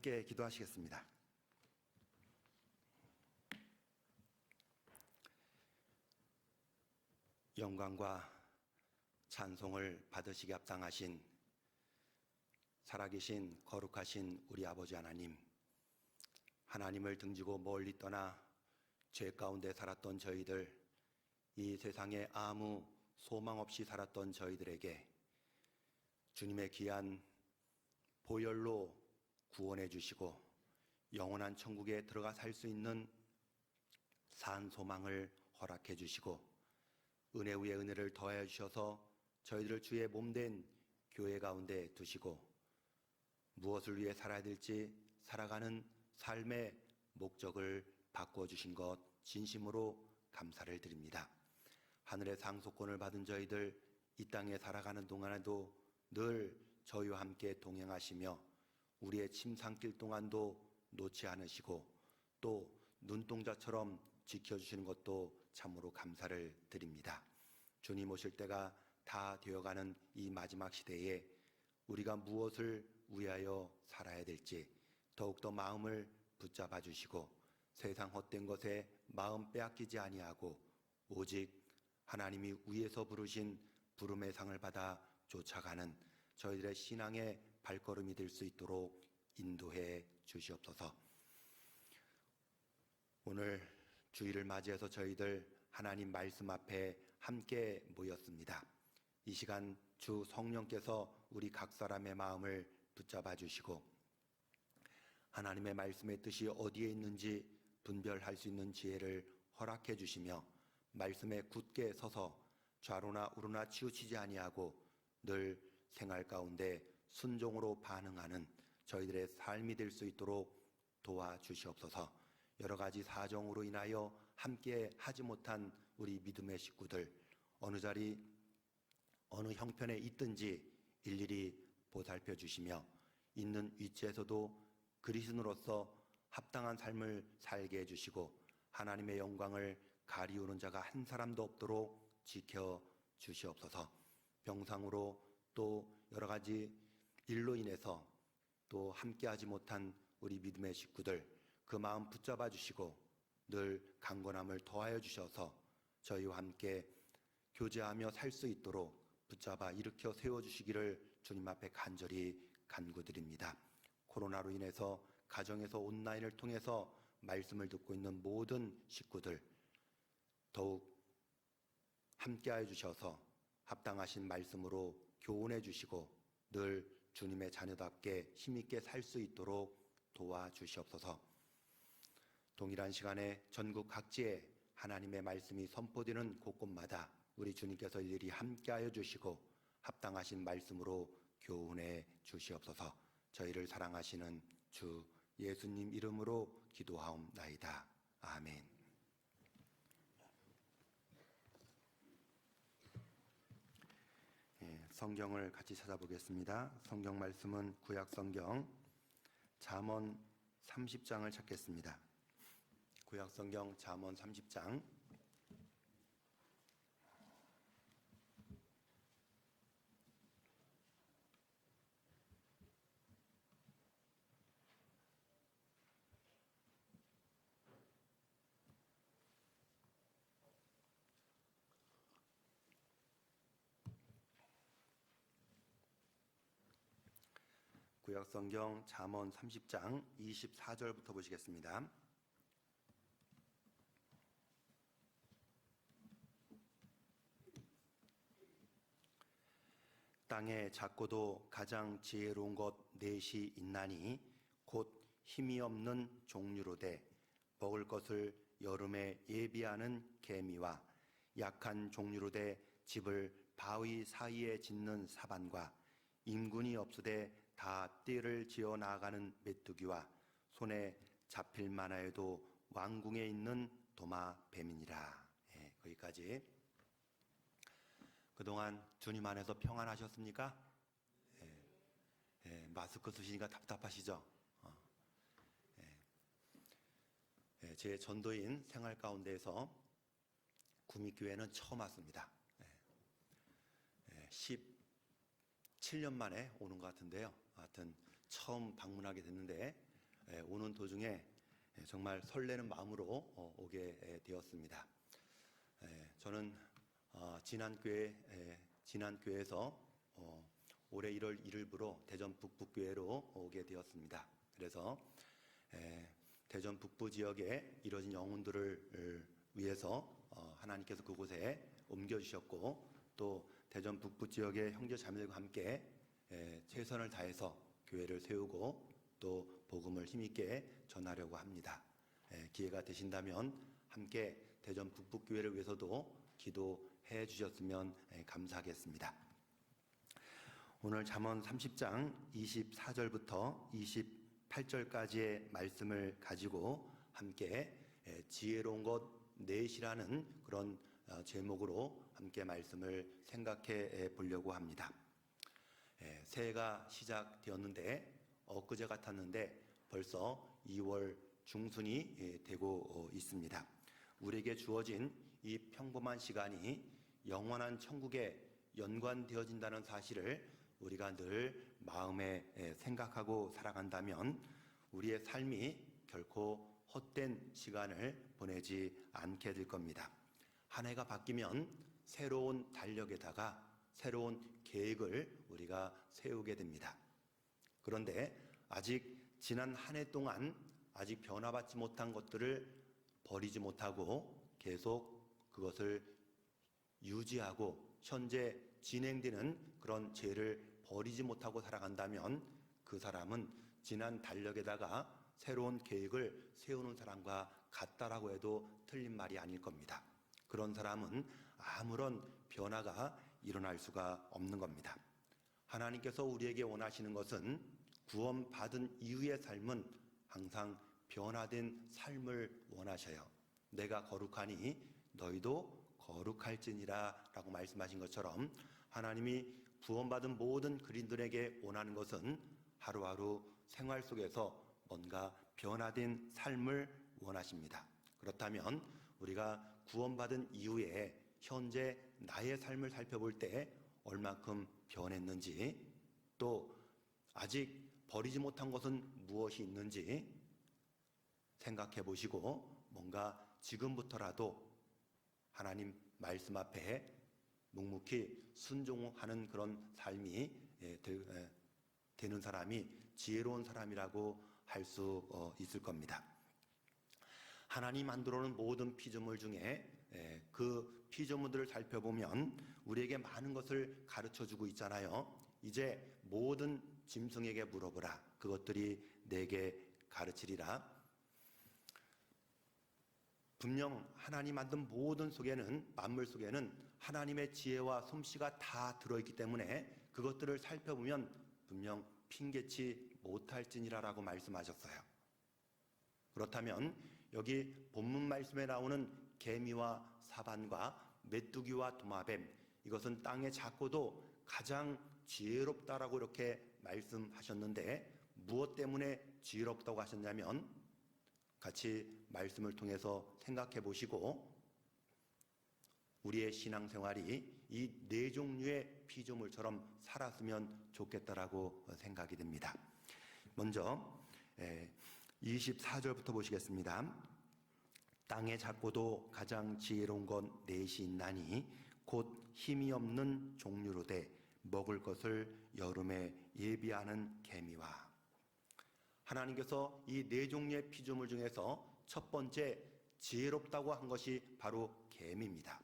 함께 기도하시겠습니다. 영광과 찬송을 받으시기 합당하신 살아계신 거룩하신 우리 아버지 하나님, 하나님을 등지고 멀리 떠나 죄 가운데 살았던 저희들, 이 세상에 아무 소망 없이 살았던 저희들에게 주님의 귀한 보혈로 구원해 주시고 영원한 천국에 들어가 살 수 있는 산 소망을 허락해 주시고 은혜 위에 은혜를 더하여 주셔서 저희들을 주의 몸된 교회 가운데 두시고 무엇을 위해 살아야 될지 살아가는 삶의 목적을 바꿔주신 것 진심으로 감사를 드립니다. 하늘의 상속권을 받은 저희들 이 땅에 살아가는 동안에도 늘 저희와 함께 동행하시며 우리의 침상길 동안도 놓지 않으시고 또 눈동자처럼 지켜주시는 것도 참으로 감사를 드립니다. 주님 오실 때가 다 되어가는 이 마지막 시대에 우리가 무엇을 위하여 살아야 될지 더욱더 마음을 붙잡아 주시고 세상 헛된 것에 마음 빼앗기지 아니하고 오직 하나님이 위에서 부르신 부름의 상을 받아 쫓아가는 저희들의 신앙의 발걸음이 될 수 있도록 인도해 주시옵소서. 오늘 주일을 맞이해서 저희들 하나님 말씀 앞에 함께 모였습니다. 이 시간 주 성령께서 우리 각 사람의 마음을 붙잡아 주시고 하나님의 말씀의 뜻이 어디에 있는지 분별할 수 있는 지혜를 허락해 주시며 말씀에 굳게 서서 좌로나 우로나 치우치지 아니하고 늘 생활 가운데 순종으로 반응하는 저희들의 삶이 될 수 있도록 도와주시옵소서. 여러 가지 사정으로 인하여 함께 하지 못한 우리 믿음의 식구들 어느 자리 어느 형편에 있든지 일일이 보살펴 주시며 있는 위치에서도 그리스도인으로서 합당한 삶을 살게 해주시고 하나님의 영광을 가리우는 자가 한 사람도 없도록 지켜 주시옵소서. 병상으로 또 여러 가지 일로 인해서 또 함께하지 못한 우리 믿음의 식구들 그 마음 붙잡아 주시고 늘 강건함을 더하여 주셔서 저희와 함께 교제하며 살 수 있도록 붙잡아 일으켜 세워주시기를 주님 앞에 간절히 간구드립니다. 코로나로 인해서 가정에서 온라인을 통해서 말씀을 듣고 있는 모든 식구들 더욱 함께하여 주셔서 합당하신 말씀으로 교훈해 주시고 늘 주님의 자녀답게 힘있게 살 수 있도록 도와주시옵소서. 동일한 시간에 전국 각지에 하나님의 말씀이 선포되는 곳곳마다 우리 주님께서 일일이 함께하여 주시고 합당하신 말씀으로 교훈해 주시옵소서. 저희를 사랑하시는 주 예수님 이름으로 기도하옵나이다. 아멘. 성경을 같이 찾아보겠습니다. 성경 말씀은 구약 성경 잠언 30장을 찾겠습니다. 구약 성경 잠언 30장 구약 성경 잠언 30장 24절부터 보시겠습니다. 땅에 작고도 가장 지혜로운 것 넷이 있나니 곧 힘이 없는 종류로되 먹을 것을 여름에 예비하는 개미와 약한 종류로되 집을 바위 사이에 짓는 사반과 임군이 없으되 다 띠를 지어 나아가는 메뚜기와 손에 잡힐 만하여도 왕궁에 있는 도마 뱀이니라. 거기까지. 그동안 주님 안에서 평안하셨습니까? 마스크 쓰시니까 답답하시죠? 제 전도인 생활 가운데에서 구미교회는 처음 왔습니다. 17년 만에 오는 것 같은데요. 하여튼 처음 방문하게 됐는데 오는 도중에 정말 설레는 마음으로 오게 되었습니다. 저는 지난 교회에서 올해 1월 1일부로 대전 북부교회로 오게 되었습니다. 그래서 대전 북부 지역에 이뤄진 영혼들을 위해서 하나님께서 그곳에 옮겨주셨고, 또 대전 북부 지역의 형제 자매들과 함께 최선을 다해서 교회를 세우고 또 복음을 힘있게 전하려고 합니다. 기회가 되신다면 함께 대전 북부교회를 위해서도 기도해 주셨으면 감사하겠습니다. 오늘 잠언 30장 24절부터 28절까지의 말씀을 가지고 함께 지혜로운 것 넷이라는 그런 제목으로 함께 말씀을 생각해 보려고 합니다. 새해가 시작되었는데 엊그제 같았는데 벌써 2월 중순이 되고 있습니다. 우리에게 주어진 이 평범한 시간이 영원한 천국에 연관되어진다는 사실을 우리가 늘 마음에 생각하고 살아간다면 우리의 삶이 결코 헛된 시간을 보내지 않게 될 겁니다. 한 해가 바뀌면 새로운 달력에다가 새로운 계획을 우리가 세우게 됩니다. 그런데 아직 지난 한 해 동안 아직 변화받지 못한 것들을 버리지 못하고 계속 그것을 유지하고 현재 진행되는 그런 죄를 버리지 못하고 살아간다면 그 사람은 지난 달력에다가 새로운 계획을 세우는 사람과 같다라고 해도 틀린 말이 아닐 겁니다. 그런 사람은 아무런 변화가 일어날 수가 없는 겁니다. 하나님께서 우리에게 원하시는 것은 구원받은 이후의 삶은 항상 변화된 삶을 원하셔요. 내가 거룩하니 너희도 거룩할지니라 라고 말씀하신 것처럼 하나님이 구원받은 모든 그리스도인에게 원하는 것은 하루하루 생활 속에서 뭔가 변화된 삶을 원하십니다. 그렇다면 우리가 구원받은 이후에 현재 나의 삶을 살펴볼 때 얼마큼 변했는지, 또 아직 버리지 못한 것은 무엇이 있는지 생각해 보시고 뭔가 지금부터라도 하나님 말씀 앞에 묵묵히 순종하는 그런 삶이 되는 사람이 지혜로운 사람이라고 할 수 있을 겁니다. 하나님 만들어놓은 모든 피조물 중에 그 피조물들을 살펴보면 우리에게 많은 것을 가르쳐주고 있잖아요. 이제 모든 짐승에게 물어보라. 그것들이 내게 가르치리라. 분명 하나님 만든 모든 속에는, 만물 속에는 하나님의 지혜와 솜씨가 다 들어있기 때문에 그것들을 살펴보면 분명 핑계치 못할지니라라고 말씀하셨어요. 그렇다면 여기 본문 말씀에 나오는 개미와 사반과 메뚜기와 도마뱀, 이것은 땅의 작고도 가장 지혜롭다라고 이렇게 말씀하셨는데 무엇 때문에 지혜롭다고 하셨냐면 같이 말씀을 통해서 생각해 보시고 우리의 신앙생활이 이 네 종류의 피조물처럼 살았으면 좋겠다라고 생각이 됩니다. 먼저 24절부터 보시겠습니다. 땅의 작고도 가장 지혜로운 건 넷이 있나니 곧 힘이 없는 종류로 돼 먹을 것을 여름에 예비하는 개미와. 하나님께서 이 네 종류의 피조물 중에서 첫 번째 지혜롭다고 한 것이 바로 개미입니다.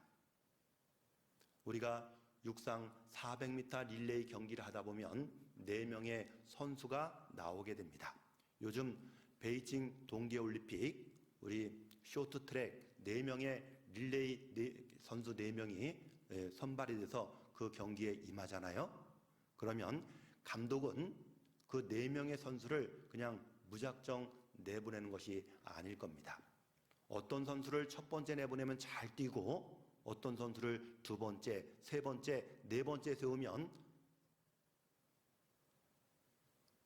우리가 육상 400m 릴레이 경기를 하다 보면 4명의 선수가 나오게 됩니다. 요즘 베이징 동계올림픽 우리 쇼트트랙 4명의 릴레이 선수 4명이 선발이 돼서 그 경기에 임하잖아요. 그러면 감독은 그 4명의 선수를 그냥 무작정 내보내는 것이 아닐 겁니다. 어떤 선수를 첫 번째 내보내면 잘 뛰고 어떤 선수를 두 번째, 세 번째, 네 번째 세우면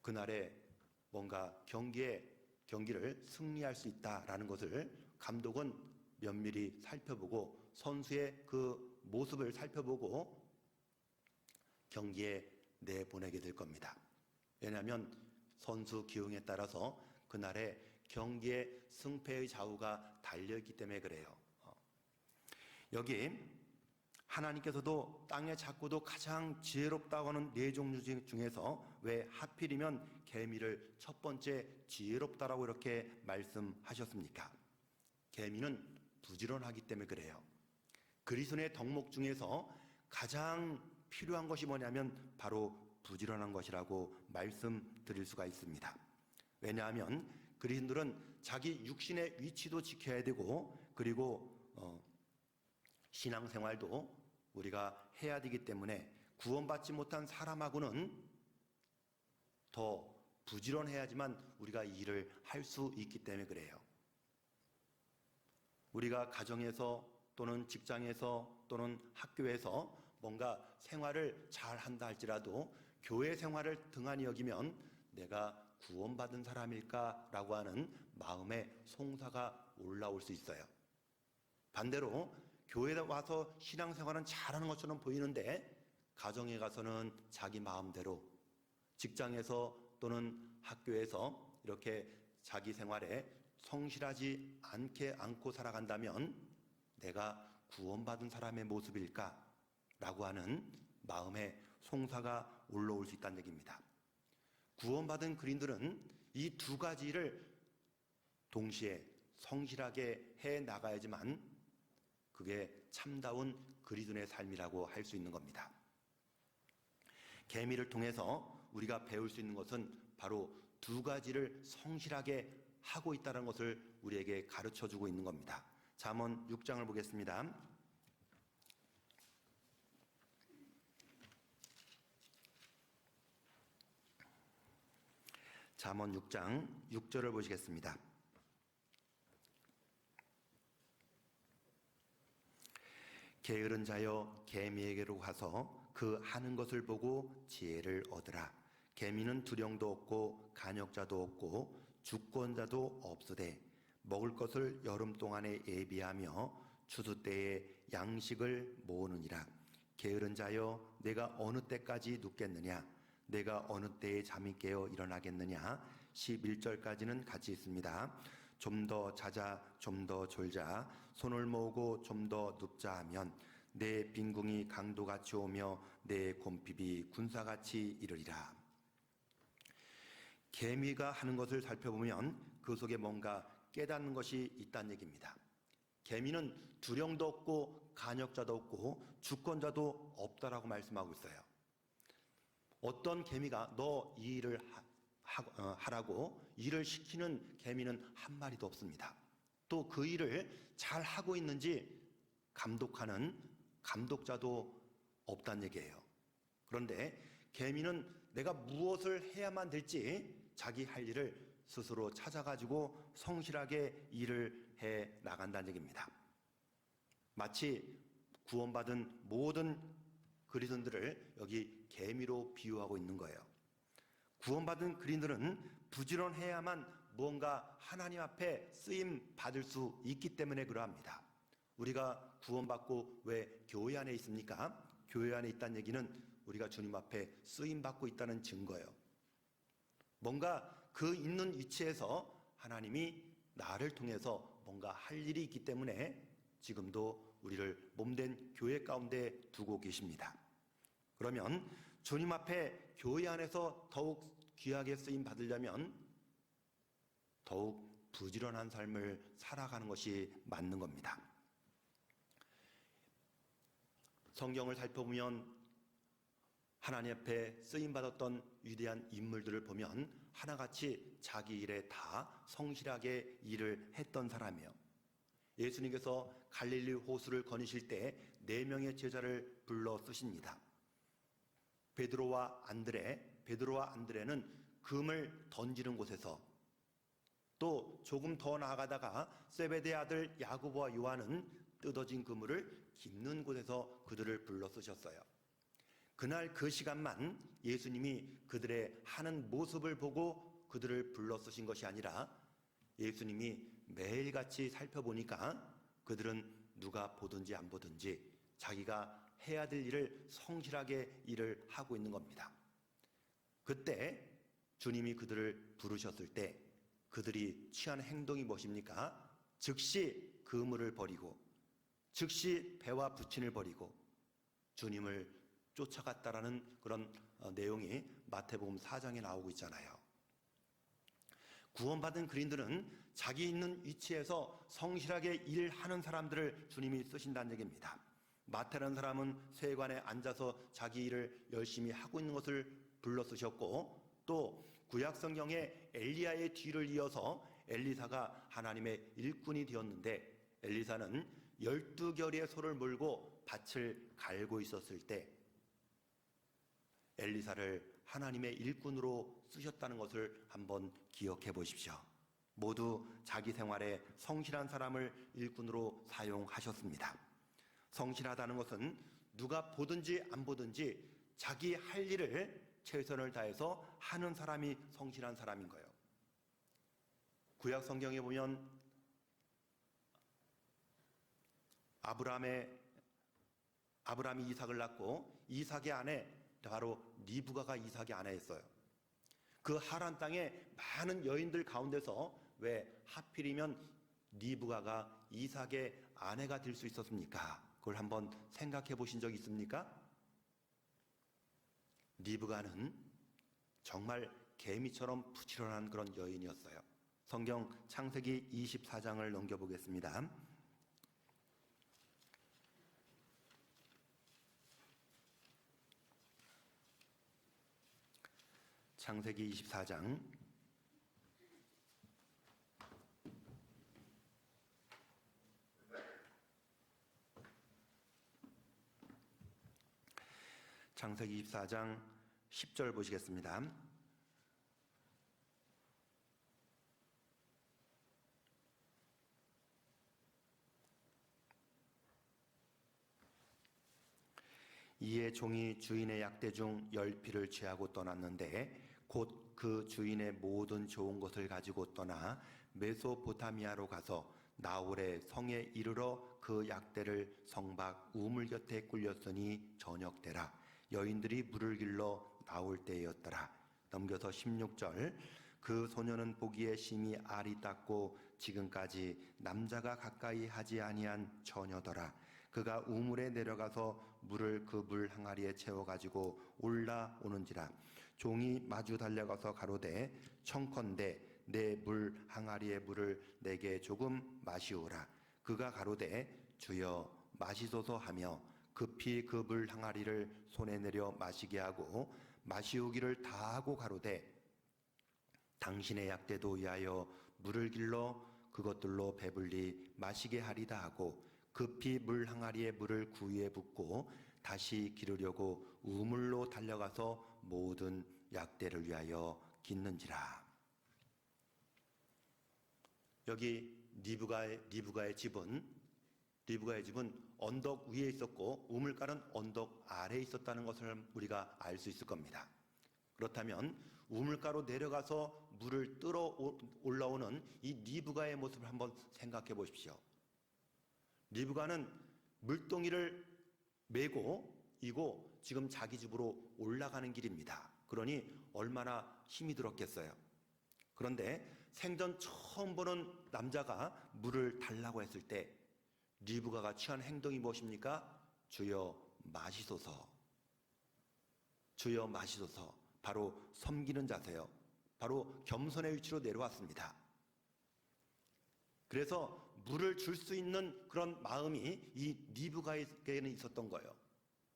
그날에 뭔가 경기를 승리할 수 있다라는 것을 감독은 면밀히 살펴보고 선수의 그 모습을 살펴보고 경기에 내보내게 될 겁니다. 왜냐하면 선수 기용에 따라서 그날의 경기의 승패의 좌우가 달려있기 때문에 그래요. 여기 하나님께서도 땅에 작고도 가장 지혜롭다고 하는 네 종류 중에서 왜 하필이면 개미를 첫 번째 지혜롭다라고 이렇게 말씀하셨습니까? 개미는 부지런하기 때문에 그래요. 그리스도의 덕목 중에서 가장 필요한 것이 뭐냐면 바로 부지런한 것이라고 말씀드릴 수가 있습니다. 왜냐하면 그리스도인들은 자기 육신의 위치도 지켜야 되고 그리고 신앙생활도 우리가 해야 되기 때문에 구원받지 못한 사람하고는 더 부지런해야지만 우리가 이 일을 할 수 있기 때문에 그래요. 우리가 가정에서 또는 직장에서 또는 학교에서 뭔가 생활을 잘 한다 할지라도 교회 생활을 등한히 여기면 내가 구원받은 사람일까라고 하는 마음의 송사가 올라올 수 있어요. 반대로 교회에 와서 신앙생활은 잘하는 것처럼 보이는데 가정에 가서는 자기 마음대로, 직장에서 또는 학교에서 이렇게 자기 생활에 성실하지 않고 살아간다면 내가 구원받은 사람의 모습일까라고 하는 마음의 송사가 올라올 수 있다는 얘기입니다. 구원받은 그리스도인들은 이 두 가지를 동시에 성실하게 해 나가야지만 그게 참다운 그리스도인의 삶이라고 할 수 있는 겁니다. 계미를 통해서 우리가 배울 수 있는 것은 바로 두 가지를 성실하게 하고 있다는 것을 우리에게 가르쳐주고 있는 겁니다. 잠언 6장을 보겠습니다. 잠언 6장 6절을 보시겠습니다. 게으른 자여 개미에게로 가서 그 하는 것을 보고 지혜를 얻으라. 개미는 두령도 없고 간역자도 없고 주권자도 없으되 먹을 것을 여름 동안에 예비하며 추수 때에 양식을 모으느니라. 게으른 자여 내가 어느 때까지 눕겠느냐? 내가 어느 때에 잠이 깨어 일어나겠느냐? 11절까지는 같이 있습니다. 좀 더 자자, 좀 더 졸자, 손을 모으고 좀 더 눕자 하면 내 빈궁이 강도같이 오며 내 곰핍이 군사같이 이르리라. 개미가 하는 것을 살펴보면 그 속에 뭔가 깨닫는 것이 있다는 얘기입니다. 개미는 두령도 없고 간역자도 없고 주권자도 없다라고 말씀하고 있어요. 어떤 개미가 너 이 일을 하라고 일을 시키는 개미는 한 마리도 없습니다. 또 그 일을 잘 하고 있는지 감독하는 감독자도 없다는 얘기예요. 그런데 개미는 내가 무엇을 해야만 될지 자기 할 일을 스스로 찾아가지고 성실하게 일을 해 나간다는 얘기입니다. 마치 구원받은 모든 그리스도인들을 여기 개미로 비유하고 있는 거예요. 구원받은 그리스도인들은 부지런해야만 무언가 하나님 앞에 쓰임 받을 수 있기 때문에 그러합니다. 우리가 구원받고 왜 교회 안에 있습니까? 교회 안에 있다는 얘기는 우리가 주님 앞에 쓰임 받고 있다는 증거예요. 뭔가 그 있는 위치에서 하나님이 나를 통해서 뭔가 할 일이 있기 때문에 지금도 우리를 몸된 교회 가운데 두고 계십니다. 그러면 주님 앞에 교회 안에서 더욱 귀하게 쓰임 받으려면 더욱 부지런한 삶을 살아가는 것이 맞는 겁니다. 성경을 살펴보면 하나님 앞에 쓰임받았던 위대한 인물들을 보면 하나같이 자기 일에 다 성실하게 일을 했던 사람이에요. 예수님께서 갈릴리 호수를 거니실 때 4명의 제자를 불러 쓰십니다. 베드로와 안드레는 금을 던지는 곳에서, 또 조금 더 나아가다가 세베대의 아들 야고보와 요한은 뜯어진 그물을 깁는 곳에서 그들을 불러 쓰셨어요. 그날 그 시간만 예수님이 그들의 하는 모습을 보고 그들을 불러 쓰신 것이 아니라 예수님이 매일같이 살펴보니까 그들은 누가 보든지 안 보든지 자기가 해야 될 일을 성실하게 일을 하고 있는 겁니다. 그때 주님이 그들을 부르셨을 때 그들이 취한 행동이 무엇입니까? 즉시 그물을 버리고 즉시 배와 부친을 버리고 주님을 쫓아갔다라는 그런 내용이 마태복음 4장에 나오고 있잖아요. 구원받은 그리스도인들은 자기 있는 위치에서 성실하게 일하는 사람들을 주님이 쓰신다는 얘기입니다. 마태라는 사람은 세관에 앉아서 자기 일을 열심히 하고 있는 것을 불러 쓰셨고, 또 구약 성경에 엘리야의 뒤를 이어서 엘리사가 하나님의 일꾼이 되었는데, 엘리사는 12결의 소를 몰고 밭을 갈고 있었을 때 엘리사를 하나님의 일꾼으로 쓰셨다는 것을 한번 기억해 보십시오. 모두 자기 생활에 성실한 사람을 일꾼으로 사용하셨습니다. 성실하다는 것은 누가 보든지 안 보든지 자기 할 일을 최선을 다해서 하는 사람이 성실한 사람인 거예요. 구약 성경에 보면 아브라함이 이삭을 낳고 이삭의 아내, 바로 리브가가 이삭의 아내였어요. 그 하란 땅에 많은 여인들 가운데서 왜 하필이면 리브가가 이삭의 아내가 될 수 있었습니까? 그걸 한번 생각해 보신 적 있습니까? 리브가는 정말 개미처럼 부지런한 그런 여인이었어요. 성경 창세기 24장을 넘겨보겠습니다. 창세기 24장 10절 보시겠습니다. 이에 종이 주인의 약대 중 10피를 취하고 떠났는데 곧 그 주인의 모든 좋은 것을 가지고 떠나 메소포타미아로 가서 나홀의 성에 이르러 그 약대를 성 밖 우물 곁에 꿀렸으니 저녁때라. 여인들이 물을 길러 나올 때였더라. 넘겨서 16절. 그 소녀는 보기에 심히 알이 닦고 지금까지 남자가 가까이 하지 아니한 처녀더라. 그가 우물에 내려가서 물을 그 물 항아리에 채워가지고 올라오는지라. 종이 마주 달려가서 가로되 청컨대 내 물 항아리의 물을 내게 조금 마시오라. 그가 가로되 주여 마시소서 하며 급히 그 물 항아리를 손에 내려 마시게 하고 마시우기를 다하고 가로되 당신의 약대도 위하여 물을 길러 그것들로 배불리 마시게 하리다 하고 급히 물 항아리에 물을 구유에 붓고 다시 기르려고 우물로 달려가서 모든 약대를 위하여 깃는지라. 여기 리브가의 집은 언덕 위에 있었고 우물가는 언덕 아래에 있었다는 것을 우리가 알 수 있을 겁니다. 그렇다면 우물가로 내려가서 물을 뜨러 올라오는 이 리브가의 모습을 한번 생각해 보십시오. 리브가는 물동이를 메고 이고 지금 자기 집으로 올라가는 길입니다. 그러니 얼마나 힘이 들었겠어요. 그런데 생전 처음 보는 남자가 물을 달라고 했을 때 리브가가 취한 행동이 무엇입니까? 주여 마시소서. 주여 마시소서. 바로 섬기는 자세요. 바로 겸손의 위치로 내려왔습니다. 그래서 물을 줄 수 있는 그런 마음이 이 리브가에게는 있었던 거예요.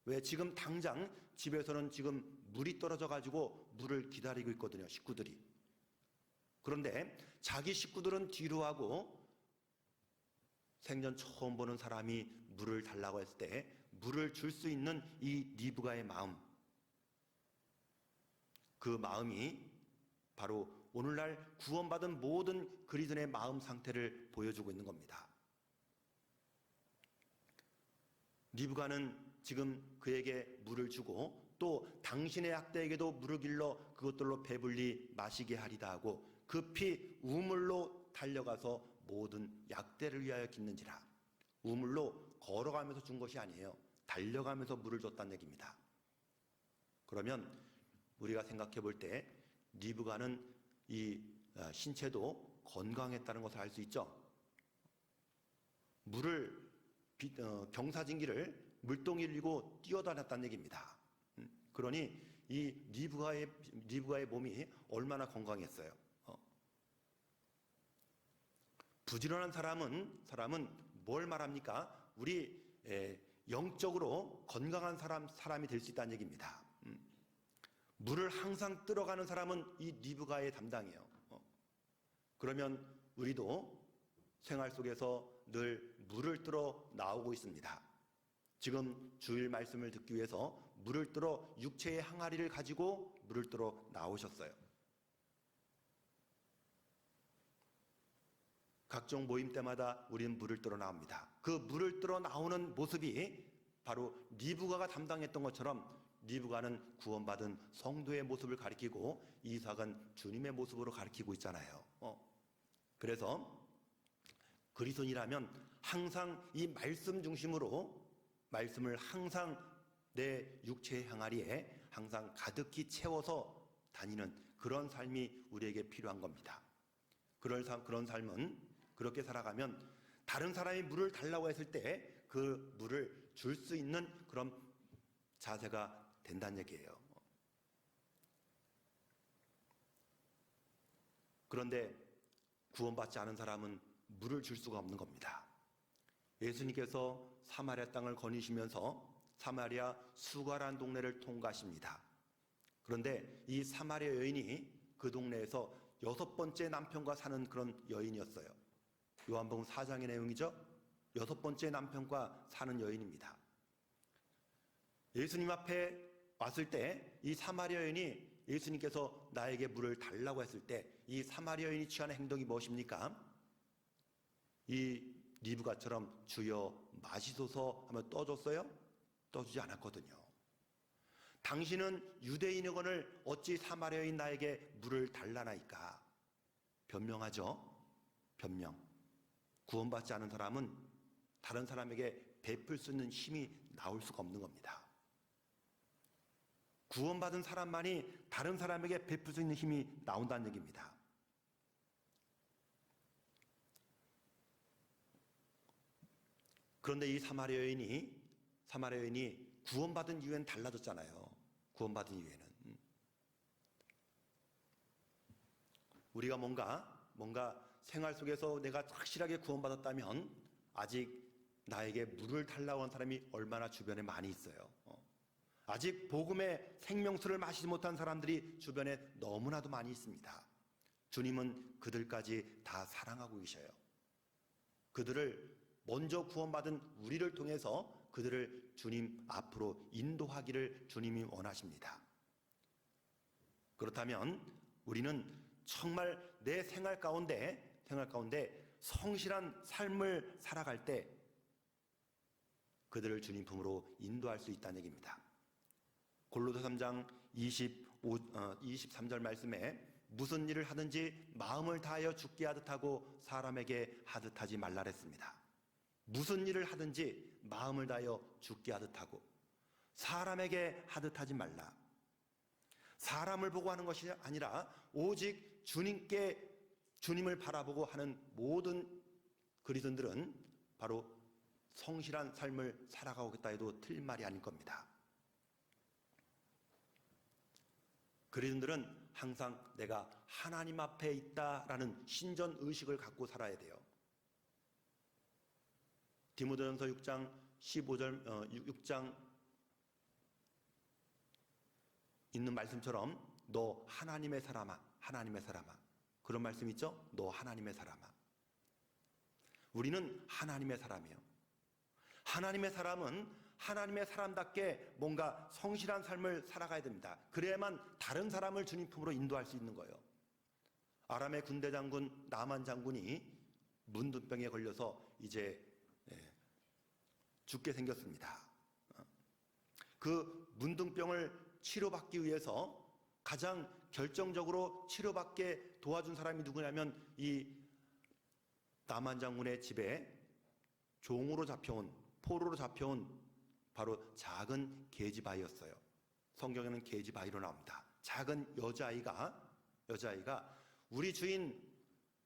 왜? 지금 당장 집에서는 지금 물이 떨어져 가지고 물을 기다리고 있거든요, 식구들이. 그런데 자기 식구들은 뒤로 하고 생전 처음 보는 사람이 물을 달라고 했을 때 물을 줄 수 있는 이 리브가의 마음, 그 마음이 바로 오늘날 구원받은 모든 그리스도인의 마음 상태를 보여주고 있는 겁니다. 리브가는 지금 그에게 물을 주고 또 당신의 약대에게도 물을 길러 그것들로 배불리 마시게 하리다 하고 급히 우물로 달려가서 모든 약대를 위하여 깃는지라. 우물로 걸어가면서 준 것이 아니에요. 달려가면서 물을 줬다는 얘기입니다. 그러면 우리가 생각해 볼 때 리브가는 이 신체도 건강했다는 것을 알 수 있죠. 경사진기를 물동이를 이고 뛰어다녔다는 얘기입니다. 그러니 이 리브가의 몸이 얼마나 건강했어요. 부지런한 사람은 뭘 말합니까? 우리 영적으로 건강한 사람이 될 수 있다는 얘기입니다. 물을 항상 들어가는 사람은 이 리브가의 담당이에요. 그러면 우리도 생활 속에서 늘 물을 들어 나오고 있습니다. 지금 주일 말씀을 듣기 위해서 물을 들어 육체의 항아리를 가지고 물을 들어 나오셨어요. 각종 모임 때마다 우리는 물을 들어 나옵니다. 그 물을 들어 나오는 모습이 바로 리브가가 담당했던 것처럼 리브가는 구원받은 성도의 모습을 가리키고 이삭은 주님의 모습으로 가리키고 있잖아요. 그래서 그리스도인이라면 항상 이 말씀 중심으로 말씀을 항상 내 육체의 항아리에 항상 가득히 채워서 다니는 그런 삶이 우리에게 필요한 겁니다. 그런 삶은 그렇게 살아가면 다른 사람이 물을 달라고 했을 때 그 물을 줄 수 있는 그런 자세가 된다는 얘기예요. 그런데 구원받지 않은 사람은 물을 줄 수가 없는 겁니다. 예수님께서 사마리아 땅을 거니시면서 사마리아 수가라는 동네를 통과하십니다. 그런데 이 사마리아 여인이 그 동네에서 6번째 남편과 사는 그런 여인이었어요. 요한복음 4장의 내용이죠. 6번째 남편과 사는 여인입니다. 예수님 앞에 왔을 때 이 사마리아 여인이 예수님께서 나에게 물을 달라고 했을 때 이 사마리아 여인이 취하는 행동이 무엇입니까? 이 리브가처럼 주여 마시소서 하며 떠줬어요? 떠주지 않았거든요. 당신은 유대인이거늘 어찌 사마리아 여인 나에게 물을 달라나이까? 변명하죠. 변명. 구원받지 않은 사람은 다른 사람에게 베풀 수 있는 힘이 나올 수가 없는 겁니다. 구원받은 사람만이 다른 사람에게 베풀 수 있는 힘이 나온다는 얘기입니다. 그런데 이 사마리아 여인이 구원받은 이후엔 달라졌잖아요. 구원받은 이후에는 우리가 뭔가 생활 속에서 내가 확실하게 구원받았다면 아직 나에게 물을 달라고 하는 사람이 얼마나 주변에 많이 있어요. 아직 복음의 생명수를 마시지 못한 사람들이 주변에 너무나도 많이 있습니다. 주님은 그들까지 다 사랑하고 계셔요. 그들을 먼저 구원받은 우리를 통해서 그들을 주님 앞으로 인도하기를 주님이 원하십니다. 그렇다면 우리는 정말 내 생활 가운데 성실한 삶을 살아갈 때 그들을 주님 품으로 인도할 수 있다는 얘기입니다. 골로새 3장 23절 말씀에 무슨 일을 하든지 마음을 다하여 죽게 하듯 하고 사람에게 하듯 하지 말라 했습니다. 무슨 일을 하든지 마음을 다하여 죽게 하듯 하고 사람에게 하듯 하지 말라. 사람을 보고 하는 것이 아니라 오직 주님을 바라보고 하는 모든 그리스도인들은 바로 성실한 삶을 살아가겠다 해도 틀린 말이 아닐 겁니다. 그리스도인들은 항상 내가 하나님 앞에 있다라는 신전 의식을 갖고 살아야 돼요. 디모데전서 6장 15절 6장 있는 말씀처럼 너 하나님의 사람아, 하나님의 사람아. 그런 말씀 있죠? 너 하나님의 사람아. 우리는 하나님의 사람이에요. 하나님의 사람은 하나님의 사람답게 뭔가 성실한 삶을 살아가야 됩니다. 그래야만 다른 사람을 주님 품으로 인도할 수 있는 거예요. 아람의 군대 장군 나만 장군이 문둥병에 걸려서 이제 죽게 생겼습니다. 그 문둥병을 치료받기 위해서 가장 결정적으로 치료받게 도와준 사람이 누구냐면 이 나만 장군의 집에 종으로 잡혀온, 포로로 잡혀온 바로 작은 계집아이였어요. 성경에는 계집아이로 나옵니다. 작은 여자아이가 우리 주인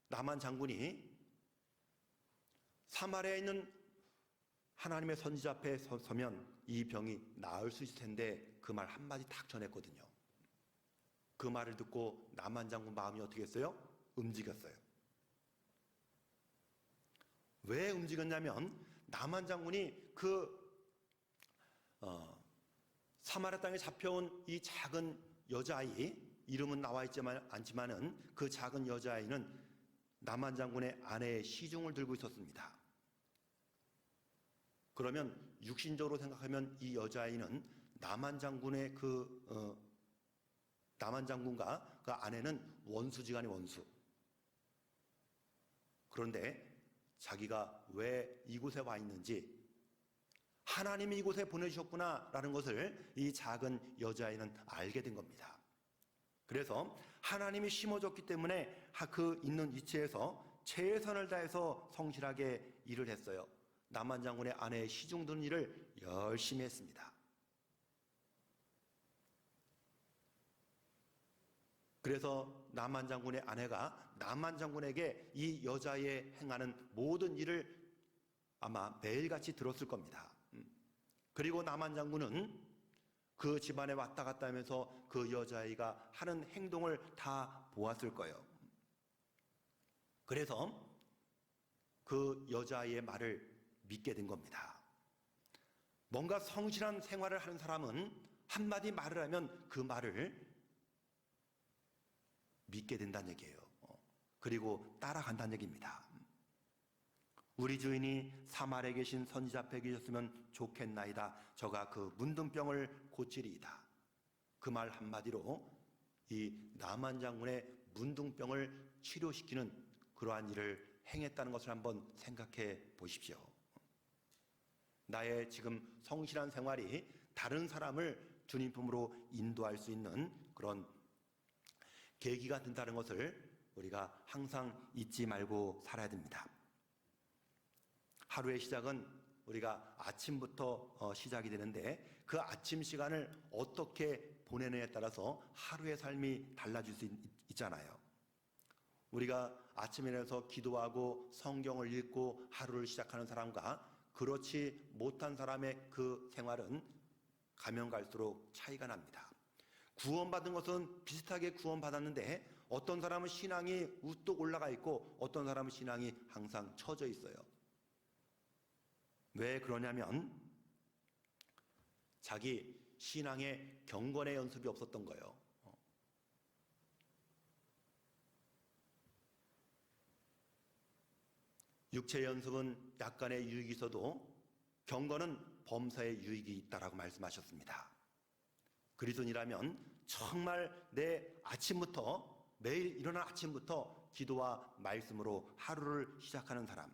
나만 장군이 사마리아에 있는 하나님의 선지자 앞에 서면 이 병이 나을 수 있을 텐데 그 말 한마디 딱 전했거든요. 그 말을 듣고 나만 장군 마음이 어떻게 했어요? 움직였어요. 왜 움직였냐면 나만 장군이 사마리아 땅에 잡혀온 이 작은 여자아이, 이름은 나와 있지만 않지만은 그 작은 여자아이는 나만 장군의 아내의 시중을 들고 있었습니다. 그러면 육신적으로 생각하면 이 여자아이는 나만 장군의 나만 장군과 그 아내는 원수지간의 원수. 그런데 자기가 왜 이곳에 와 있는지, 하나님이 이곳에 보내주셨구나라는 것을 이 작은 여자아이는 알게 된 겁니다. 그래서 하나님이 심어줬기 때문에 그 있는 위치에서 최선을 다해서 성실하게 일을 했어요. 나만 장군의 아내의 시중 드는 일을 열심히 했습니다. 그래서 나만 장군의 아내가 나만 장군에게 이 여자의 행하는 모든 일을 아마 매일같이 들었을 겁니다. 그리고 나만 장군은 그 집안에 왔다 갔다 하면서 그 여자아이가 하는 행동을 다 보았을 거예요. 그래서 그 여자아이의 말을 믿게 된 겁니다. 뭔가 성실한 생활을 하는 사람은 한마디 말을 하면 그 말을 믿게 된다는 얘기예요. 그리고 따라간다는 얘기입니다. 우리 주인이 사마리아에 계신 선지자 앞에 계셨으면 좋겠나이다. 저가 그 문둥병을 고치리이다. 그 말 한마디로 이 나만 장군의 문둥병을 치료시키는 그러한 일을 행했다는 것을 한번 생각해 보십시오. 나의 지금 성실한 생활이 다른 사람을 주님 품으로 인도할 수 있는 그런 계기가 된다는 것을 우리가 항상 잊지 말고 살아야 됩니다. 하루의 시작은 우리가 아침부터 시작이 되는데 그 아침 시간을 어떻게 보내느냐에 따라서 하루의 삶이 달라질 수 있잖아요. 우리가 아침에 일어나서 기도하고 성경을 읽고 하루를 시작하는 사람과 그렇지 못한 사람의 그 생활은 가면 갈수록 차이가 납니다. 구원받은 것은 비슷하게 구원받았는데 어떤 사람은 신앙이 우뚝 올라가 있고 어떤 사람은 신앙이 항상 처져 있어요. 왜 그러냐면 자기 신앙의 경건의 연습이 없었던 거예요. 육체 연습은 약간의 유익이 있어도 경건은 범사의 유익이 있다라고 말씀하셨습니다. 그리스도인이라면 정말 내 아침부터 매일 일어난 아침부터 기도와 말씀으로 하루를 시작하는 사람,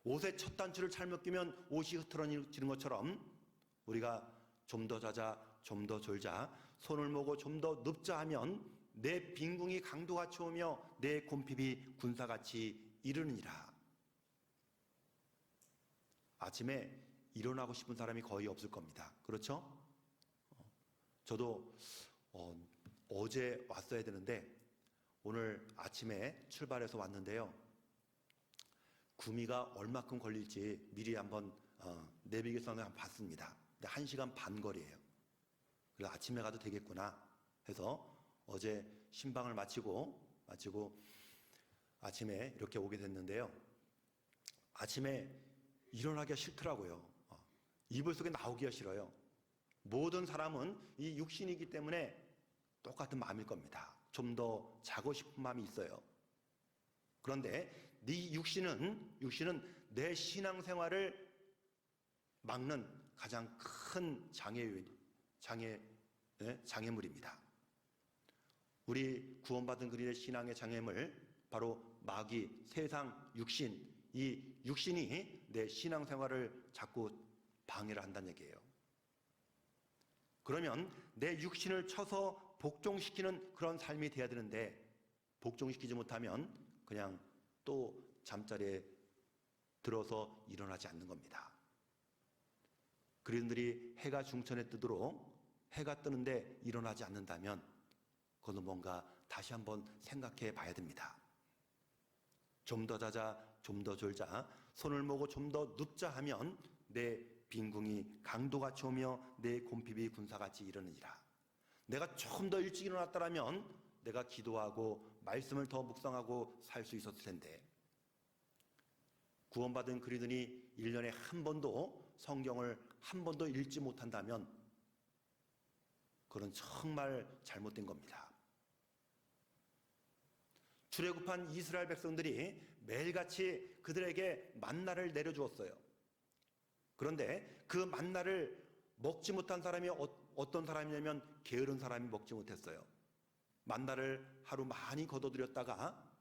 옷에 첫 단추를 잘못 끼면 옷이 흐트러지는 것처럼 우리가 좀 더 자자, 좀 더 졸자, 손을 모고 좀 더 눕자 하면 내 빈궁이 강도같이 오며 내 곰핍이 군사같이 이르느니라. 아침에 일어나고 싶은 사람이 거의 없을 겁니다. 그렇죠? 저도 어제 왔어야 되는데 오늘 아침에 출발해서 왔는데요. 구미가 얼마큼 걸릴지 미리 한번 내비게이션을 한번 봤습니다. 근데 1시간 반 거리예요. 그래서 아침에 가도 되겠구나 해서 어제 신방을 마치고 아침에 이렇게 오게 됐는데요. 아침에 일어나기가 싫더라고요. 이불 속에 나오기가 싫어요. 모든 사람은 이 육신이기 때문에 똑같은 마음일 겁니다. 좀 더 자고 싶은 마음이 있어요. 그런데 네 육신은 내 신앙생활을 막는 가장 큰 장애물입니다. 우리 구원받은 그리스도의 신앙의 장애물, 바로 마귀, 세상, 육신, 이 육신이 내 신앙생활을 자꾸 방해를 한다는 얘기예요. 그러면 내 육신을 쳐서 복종시키는 그런 삶이 돼야 되는데 복종시키지 못하면 그냥 또 잠자리에 들어서 일어나지 않는 겁니다. 그리스도인들이 해가 중천에 뜨도록 해가 뜨는데 일어나지 않는다면 그것은 뭔가 다시 한번 생각해 봐야 됩니다. 좀 더 자자, 좀 더 졸자, 손을 모고 좀 더 눕자 하면 내 빈궁이 강도같이 오며 내 곰핍이 군사같이 이르느니라. 내가 좀 더 일찍 일어났더라면 내가 기도하고 말씀을 더 묵상하고 살 수 있었을 텐데, 구원받은 그리스도인이 1년에 한 번도 성경을 한 번도 읽지 못한다면 그건 정말 잘못된 겁니다. 출애굽한 이스라엘 백성들이 매일같이 그들에게 만나를 내려주었어요. 그런데 그 만나를 먹지 못한 사람이 어떤 사람이냐면 게으른 사람이 먹지 못했어요. 만나를 하루 많이 거둬들였다가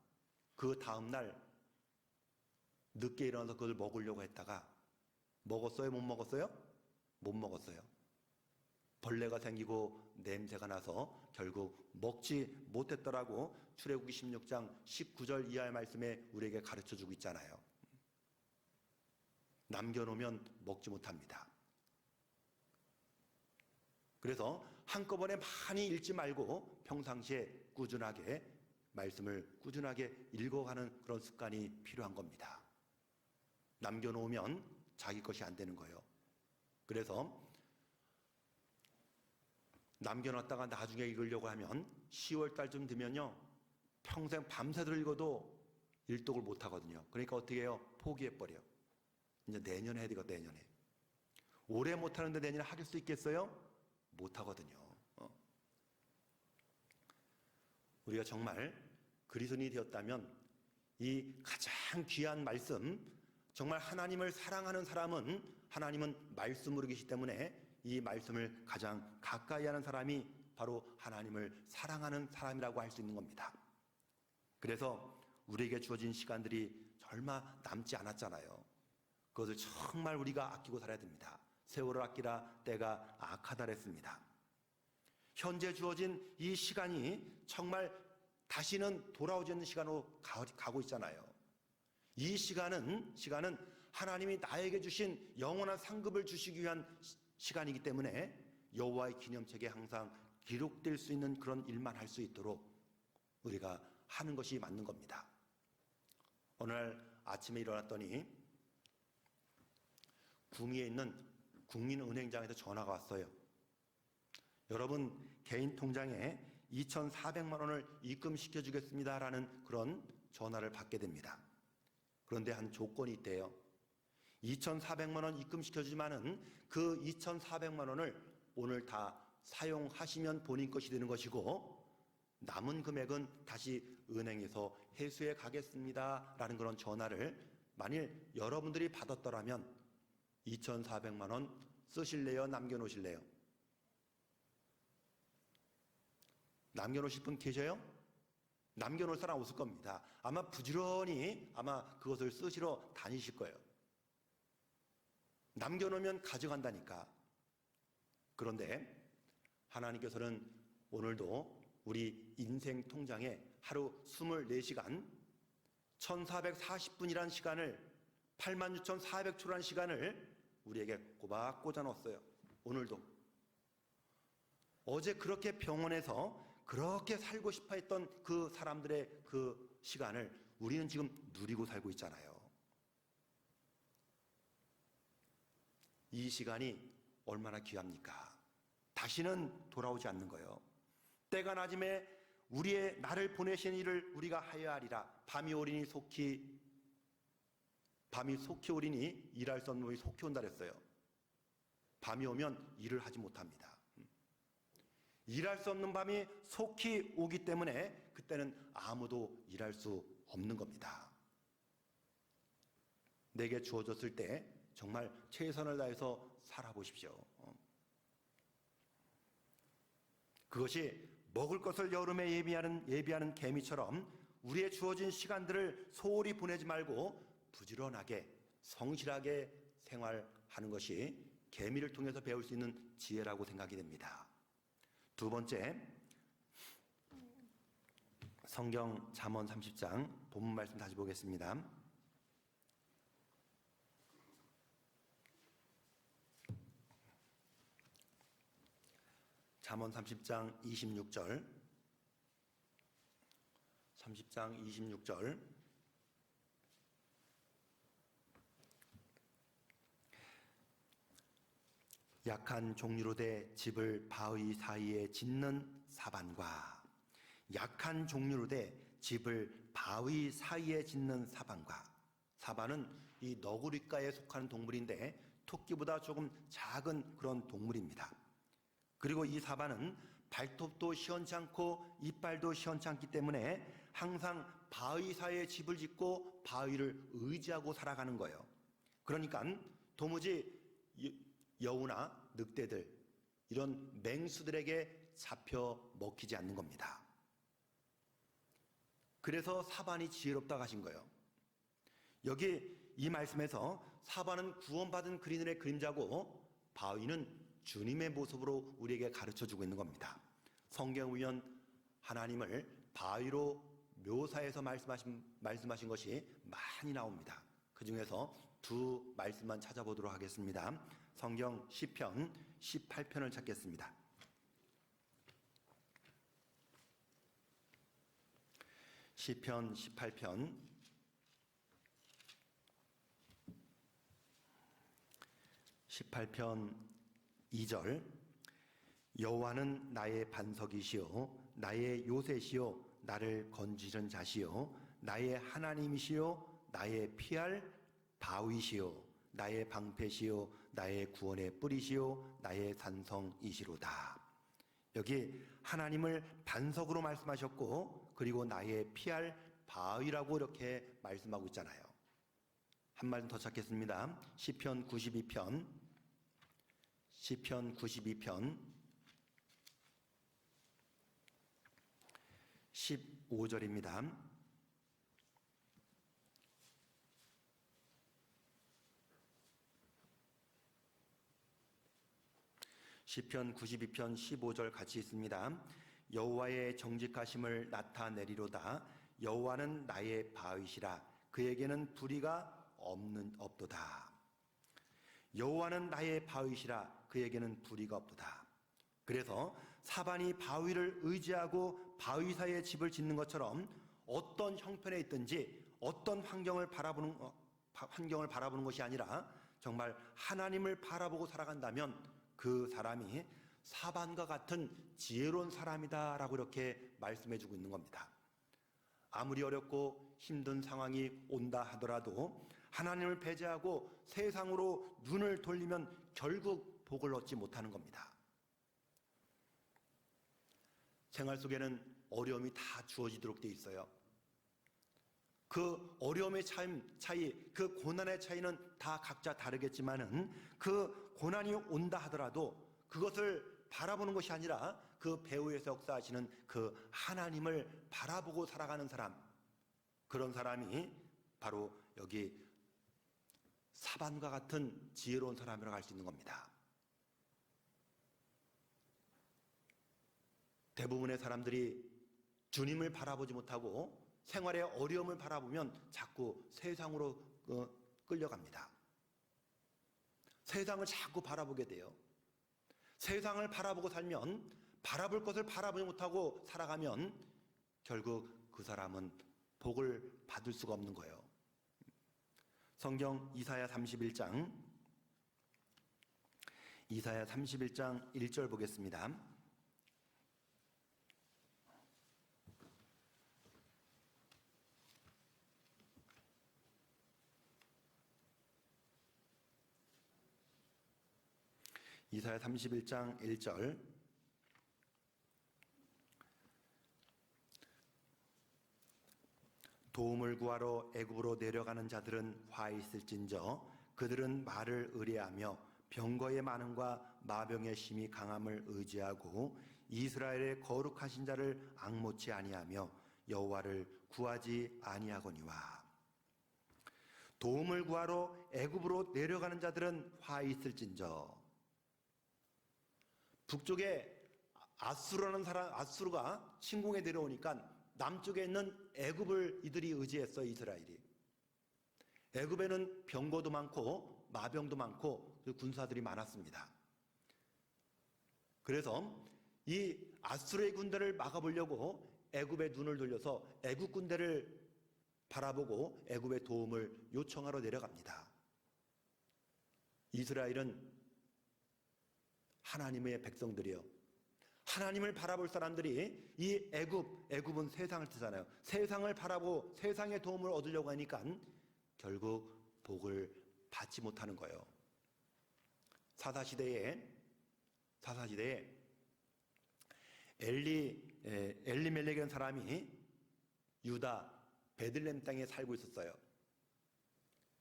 그 다음날 늦게 일어나서 그걸 먹으려고 했다가 먹었어요? 못 먹었어요? 못 먹었어요. 벌레가 생기고 냄새가 나서 결국 먹지 못했더라고 출애굽기 16장 19절 이하의 말씀에 우리에게 가르쳐주고 있잖아요. 남겨놓으면 먹지 못합니다. 그래서 한꺼번에 많이 읽지 말고 평상시에 꾸준하게 말씀을 꾸준하게 읽어가는 그런 습관이 필요한 겁니다. 남겨놓으면 자기 것이 안 되는 거예요. 그래서 남겨놨다가 나중에 읽으려고 하면 10월 달쯤 되면요, 평생 밤새도록 읽어도 일독을 못 하거든요. 그러니까 어떻게 해요? 포기해버려요. 이제 내년에 해야 되겠다. 내년에. 올해 못하는데 내년에 할 수 있겠어요? 못하거든요. 우리가 정말 그리스도인이 되었다면 이 가장 귀한 말씀, 정말 하나님을 사랑하는 사람은 하나님은 말씀으로 계시기 때문에 이 말씀을 가장 가까이 하는 사람이 바로 하나님을 사랑하는 사람이라고 할 수 있는 겁니다. 그래서 우리에게 주어진 시간들이 얼마 남지 않았잖아요. 그것을 정말 우리가 아끼고 살아야 됩니다. 세월을 아끼라 때가 악하다 그랬습니다. 현재 주어진 이 시간이 정말 다시는 돌아오지 않는 시간으로 가고 있잖아요. 이 시간은 하나님이 나에게 주신 영원한 상급을 주시기 위한 시간이기 때문에 여호와의 기념책에 항상 기록될 수 있는 그런 일만 할 수 있도록 우리가 하는 것이 맞는 겁니다. 오늘 아침에 일어났더니 구미에 있는 국민은행장에서 전화가 왔어요. 여러분 개인 통장에 2,400만 원을 입금시켜 주겠습니다라는 그런 전화를 받게 됩니다. 그런데 한 조건이 있대요. 2,400만 원 입금시켜 주지만은 그 2,400만 원을 오늘 다 사용하시면 본인 것이 되는 것이고 남은 금액은 다시 은행에서 회수해 가겠습니다라는 그런 전화를 만일 여러분들이 받았더라면 2,400만 원 쓰실래요? 남겨놓으실래요? 남겨놓으실 분 계셔요? 남겨놓을 사람 없을 겁니다. 아마 부지런히 아마 그것을 쓰시러 다니실 거예요. 남겨놓으면 가져간다니까. 그런데 하나님께서는 오늘도 우리 인생 통장에 하루 24시간 1440분이라는 시간을 86,400초라는 시간을 우리에게 꼬박 꽂아 넣었어요. 오늘도. 어제 그렇게 병원에서 그렇게 살고 싶어 했던 그 사람들의 그 시간을 우리는 지금 누리고 살고 있잖아요. 이 시간이 얼마나 귀합니까? 다시는 돌아오지 않는 거예요. 때가 낮음에 우리의 나를 보내신 일을 우리가 하여야 하리라. 밤이 속히 오리니 일할 수 없는 놈이 속히 온다 그랬어요. 밤이 오면 일을 하지 못합니다. 일할 수 없는 밤이 속히 오기 때문에 그때는 아무도 일할 수 없는 겁니다. 내게 주어졌을 때 정말 최선을 다해서 살아보십시오. 그것이 먹을 것을 여름에 예비하는 개미처럼 우리의 주어진 시간들을 소홀히 보내지 말고 부지런하게 성실하게 생활하는 것이 개미를 통해서 배울 수 있는 지혜라고 생각이 됩니다. 두 번째, 성경 잠언 30장 본문 말씀 다시 보겠습니다. 잠언 30장 26절. 30장 26절. 약한 종류로 돼 집을 바위 사이에 짓는 사반과, 약한 종류로 돼 집을 바위 사이에 짓는 사반과. 사반은 이 너구리과에 속하는 동물인데 토끼보다 조금 작은 그런 동물입니다. 그리고 이 사반은 발톱도 시원치 않고 이빨도 시원치 않기 때문에 항상 바위 사이에 집을 짓고 바위를 의지하고 살아가는 거예요. 그러니까 도무지 여우나 늑대들, 이런 맹수들에게 잡혀 먹히지 않는 겁니다. 그래서 사반이 지혜롭다고 하신 거예요. 여기 이 말씀에서 사반은 구원받은 그리스도의 그림자고 바위는 주님의 모습으로 우리에게 가르쳐주고 있는 겁니다. 성경에 보면 하나님을 바위로 묘사해서 말씀하신 것이 많이 나옵니다. 그 중에서 두 말씀만 찾아보도록 하겠습니다. 성경 시편 18편을 찾겠습니다. 시편 18편 2절. 여호와는 나의 반석이시요 나의 요새시요 나를 건지는 자시요 나의 하나님이시요 나의 피할 바위시요 나의 방패시요 나의 구원의 뿌리시요 나의 산성이시로다. 여기 하나님을 반석으로 말씀하셨고 그리고 나의 피할 바위라고 이렇게 말씀하고 있잖아요. 한 말씀 더 찾겠습니다. 시편 92편 15절입니다. 시편 92편 15절 같이 있습니다. 여호와의 정직하심을 나타내리로다. 여호와는 나의 바위시라. 그에게는 불의가 없도다. 여호와는 나의 바위시라. 그에게는 불의가 없도다. 그래서 사반이 바위를 의지하고 바위 사이에 집을 짓는 것처럼 어떤 형편에 있든지 어떤 환경을 바라보는 것이 아니라 정말 하나님을 바라보고 살아간다면 그 사람이 사반과 같은 지혜로운 사람이다라고 이렇게 말씀해주고 있는 겁니다. 아무리 어렵고 힘든 상황이 온다 하더라도 하나님을 배제하고 세상으로 눈을 돌리면 결국 복을 얻지 못하는 겁니다. 생활 속에는 어려움이 다 주어지도록 돼 있어요. 그 어려움의 차이, 그 고난의 차이는 다 각자 다르겠지만은 그 고난이 온다 하더라도 그것을 바라보는 것이 아니라 그 배후에서 역사하시는 그 하나님을 바라보고 살아가는 사람, 그런 사람이 바로 여기 사반과 같은 지혜로운 사람이라고 할 수 있는 겁니다. 대부분의 사람들이 주님을 바라보지 못하고 생활의 어려움을 바라보면 자꾸 세상으로 끌려갑니다. 세상을 자꾸 바라보게 돼요. 세상을 바라보고 살면, 바라볼 것을 바라보지 못하고 살아가면 결국 그 사람은 복을 받을 수가 없는 거예요. 성경 이사야 31장 1절 보겠습니다. 이사야 31장 1절. 도움을 구하러 애굽으로 내려가는 자들은 화 있을진저 그들은 말을 의뢰하며 병거의 많음과 마병의 심히 강함을 의지하고 이스라엘의 거룩하신 자를 앙모치 아니하며 여호와를 구하지 아니하거니와. 도움을 구하러 애굽으로 내려가는 자들은 화 있을진저. 북쪽에 아수르가 침공에 내려오니까 남쪽에 있는 애굽을 이들이 의지했어요. 이스라엘이. 애굽에는 병거도 많고 마병도 많고 군사들이 많았습니다. 그래서 이 아수르의 군대를 막아보려고 애굽의 눈을 돌려서 애굽 군대를 바라보고 애굽의 도움을 요청하러 내려갑니다. 이스라엘은 하나님의 백성들이요, 하나님을 바라볼 사람들이 이 애굽은 세상을 뜻하잖아요. 세상을 바라보고 세상의 도움을 얻으려고 하니까 결국 복을 받지 못하는 거예요. 사사시대에 엘리멜렉이라는 사람이 유다 베들레헴 땅에 살고 있었어요.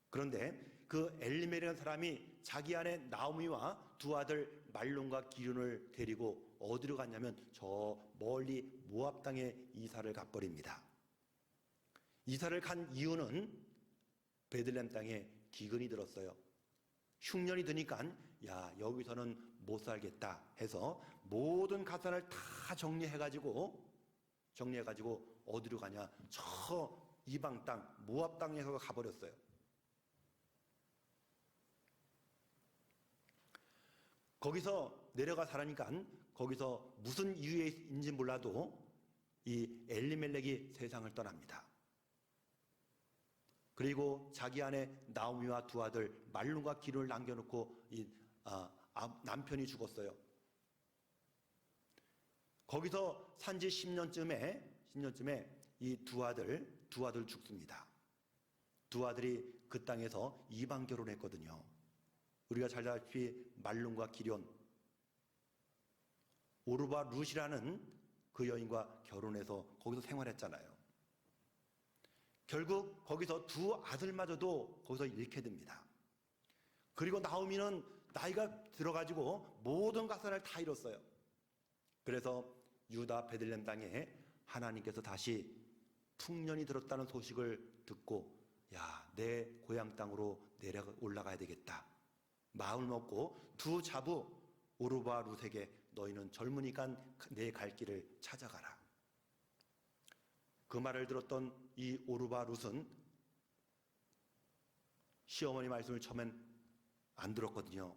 그런데 그 엘리멜렉이라는 사람이 자기 아내 나오미와 두 아들 말론과 기륜을 데리고 어디로 갔냐면 저 멀리 모압 땅에 이사를 가버립니다. 이사를 간 이유는 베들레헴 땅에 기근이 들었어요. 흉년이 드니까 야, 여기서는 못 살겠다 해서 모든 가산을 다 정리해가지고 어디로 가냐, 저 이방 땅 모압 땅에서 가버렸어요. 거기서 내려가 살아니까 거기서 무슨 이유인지 몰라도 이 엘리멜렉이 세상을 떠납니다. 그리고 자기 아내 나오미와 두 아들 말론과 기륜을 남겨놓고 남편이 죽었어요. 거기서 산지 10년쯤에 이 두 아들 죽습니다. 두 아들이 그 땅에서 이방 결혼했거든요. 우리가 잘 알다시피 말론과 기륜, 오르바 룻이라는 그 여인과 결혼해서 거기서 생활했잖아요. 결국 거기서 두 아들마저도 거기서 잃게 됩니다. 그리고 나오미는 나이가 들어가지고 모든 가산을 다 잃었어요. 그래서 유다 베들레헴 땅에 하나님께서 다시 풍년이 들었다는 소식을 듣고 야, 내 고향 땅으로 올라가야 되겠다. 마음을 먹고 두 자부 오르바 룻에게 너희는 젊으니까 내 갈 길을 찾아가라. 그 말을 들었던 이 오르바 룻은 시어머니 말씀을 처음엔 안 들었거든요.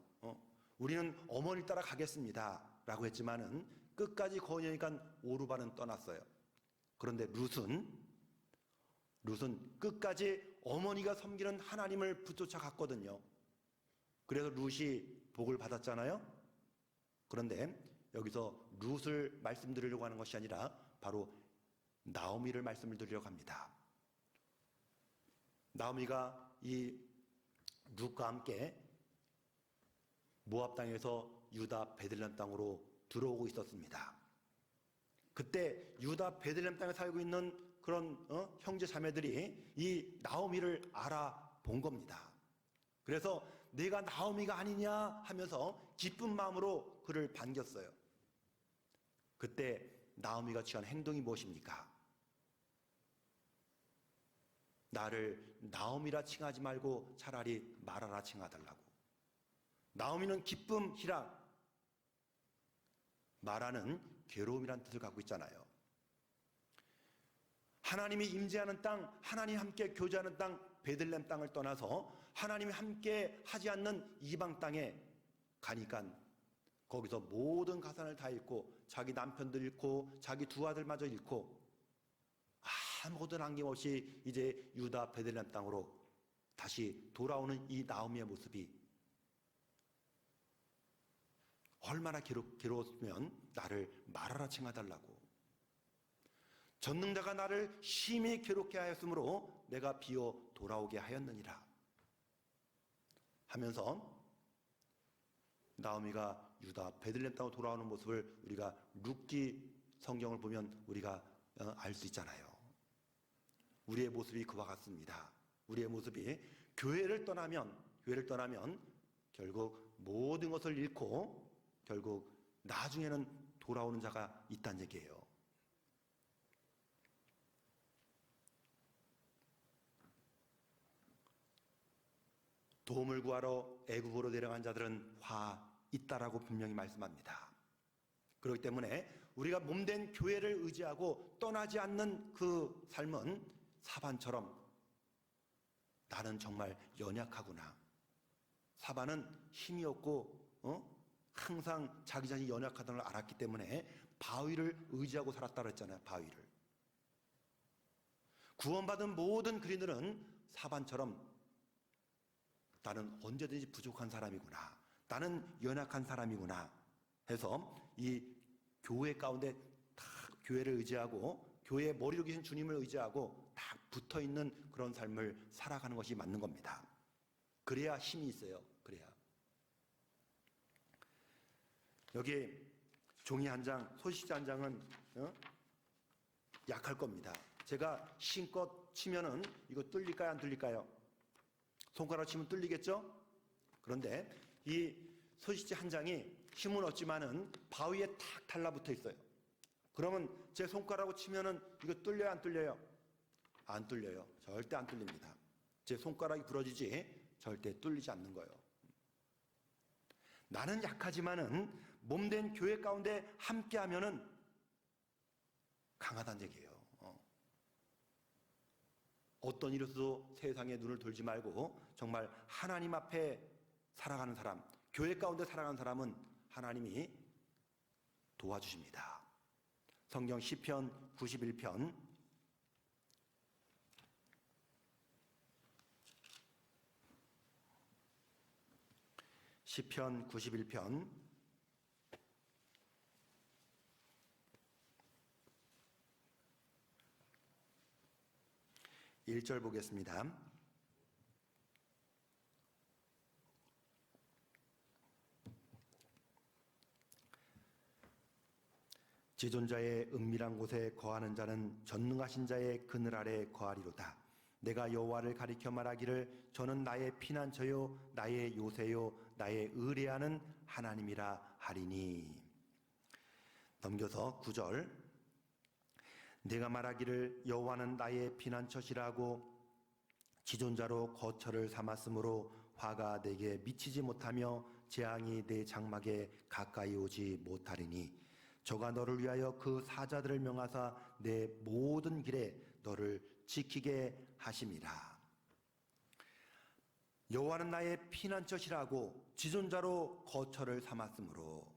우리는 어머니 따라 가겠습니다 라고 했지만은 끝까지 거니까 오르바는 떠났어요. 그런데 룻은 끝까지 어머니가 섬기는 하나님을 붙쫓아 갔거든요. 그래서 룻이 복을 받았잖아요. 그런데 여기서 룻을 말씀드리려고 하는 것이 아니라 바로 나오미를 말씀을 드리려고 합니다. 나오미가 이 룻과 함께 모압 땅에서 유다 베들레헴 땅으로 들어오고 있었습니다. 그때 유다 베들레헴 땅에 살고 있는 그런 형제 자매들이 이 나오미를 알아본 겁니다. 그래서 내가 나오미가 아니냐 하면서 기쁜 마음으로 그를 반겼어요. 그때 나오미가 취한 행동이 무엇입니까? 나를 나오미라 칭하지 말고 차라리 마라라 칭하달라고. 나오미는 기쁨, 희락, 마라는 괴로움이란 뜻을 갖고 있잖아요. 하나님이 임재하는 땅, 하나님 함께 교제하는 땅, 베들레헴 땅을 떠나서 하나님이 함께 하지 않는 이방 땅에 가니까 거기서 모든 가산을 다 잃고 자기 남편들 잃고 자기 두 아들마저 잃고 아무것도 남김없이 이제 유다 베들레헴 땅으로 다시 돌아오는 이 나오미의 모습이 얼마나 괴로웠으면 나를 말하라 칭하달라고. 전능자가 나를 심히 괴롭게 하였으므로 내가 비어 돌아오게 하였느니라 하면서 나오미가 유다 베들레헴 땅으로 돌아오는 모습을 우리가 룻기 성경을 보면 우리가 알 수 있잖아요. 우리의 모습이 그와 같습니다. 우리의 모습이 교회를 떠나면 결국 모든 것을 잃고 결국 나중에는 돌아오는 자가 있다는 얘기예요. 도움을 구하러 애굽으로 내려간 자들은 화 있다라고 분명히 말씀합니다. 그렇기 때문에 우리가 몸된 교회를 의지하고 떠나지 않는 그 삶은 사반처럼 나는 정말 연약하구나. 사반은 힘이 없고 항상 자기 자신이 연약하다는 걸 알았기 때문에 바위를 의지하고 살았다고 했잖아요. 바위를. 구원받은 모든 그리스도인은 사반처럼 나는 언제든지 부족한 사람이구나, 나는 연약한 사람이구나 해서 이 교회 가운데 다 교회를 의지하고 교회의 머리로 계신 주님을 의지하고 다 붙어있는 그런 삶을 살아가는 것이 맞는 겁니다. 그래야 힘이 있어요. 그래야. 여기 종이 한 장, 소식지 한 장은 약할 겁니다. 제가 힘껏 치면은 이거 뚫릴까요? 안 뚫릴까요? 손가락 치면 뚫리겠죠? 그런데 이 소식지 한 장이 힘은 없지만은 바위에 탁 달라붙어 있어요. 그러면 제 손가락으로 치면은 이거 뚫려요? 안 뚫려요? 안 뚫려요. 절대 안 뚫립니다. 제 손가락이 부러지지 절대 뚫리지 않는 거예요. 나는 약하지만은 몸된 교회 가운데 함께하면은 강하다는 얘기예요. 어떤 일에서도 세상에 눈을 돌지 말고 정말 하나님 앞에 살아가는 사람, 교회 가운데 살아가는 사람은 하나님이 도와주십니다. 성경 시편 91편 시편 91편 1절 보겠습니다. 지존자의 은밀한 곳에 거하는 자는 전능하신 자의 그늘 아래 거하리로다. 내가 여호와를 가리켜 말하기를 저는 나의 피난처요 나의 요새요 나의 의뢰하는 하나님이라 하리니. 넘겨서 9절. 내가 말하기를 여호와는 나의 피난처시라고 지존자로 거처를 삼았으므로 화가 내게 미치지 못하며 재앙이 내 장막에 가까이 오지 못하리니 저가 너를 위하여 그 사자들을 명하사 내 모든 길에 너를 지키게 하심이라. 여호와는 나의 피난처시라고 지존자로 거처를 삼았으므로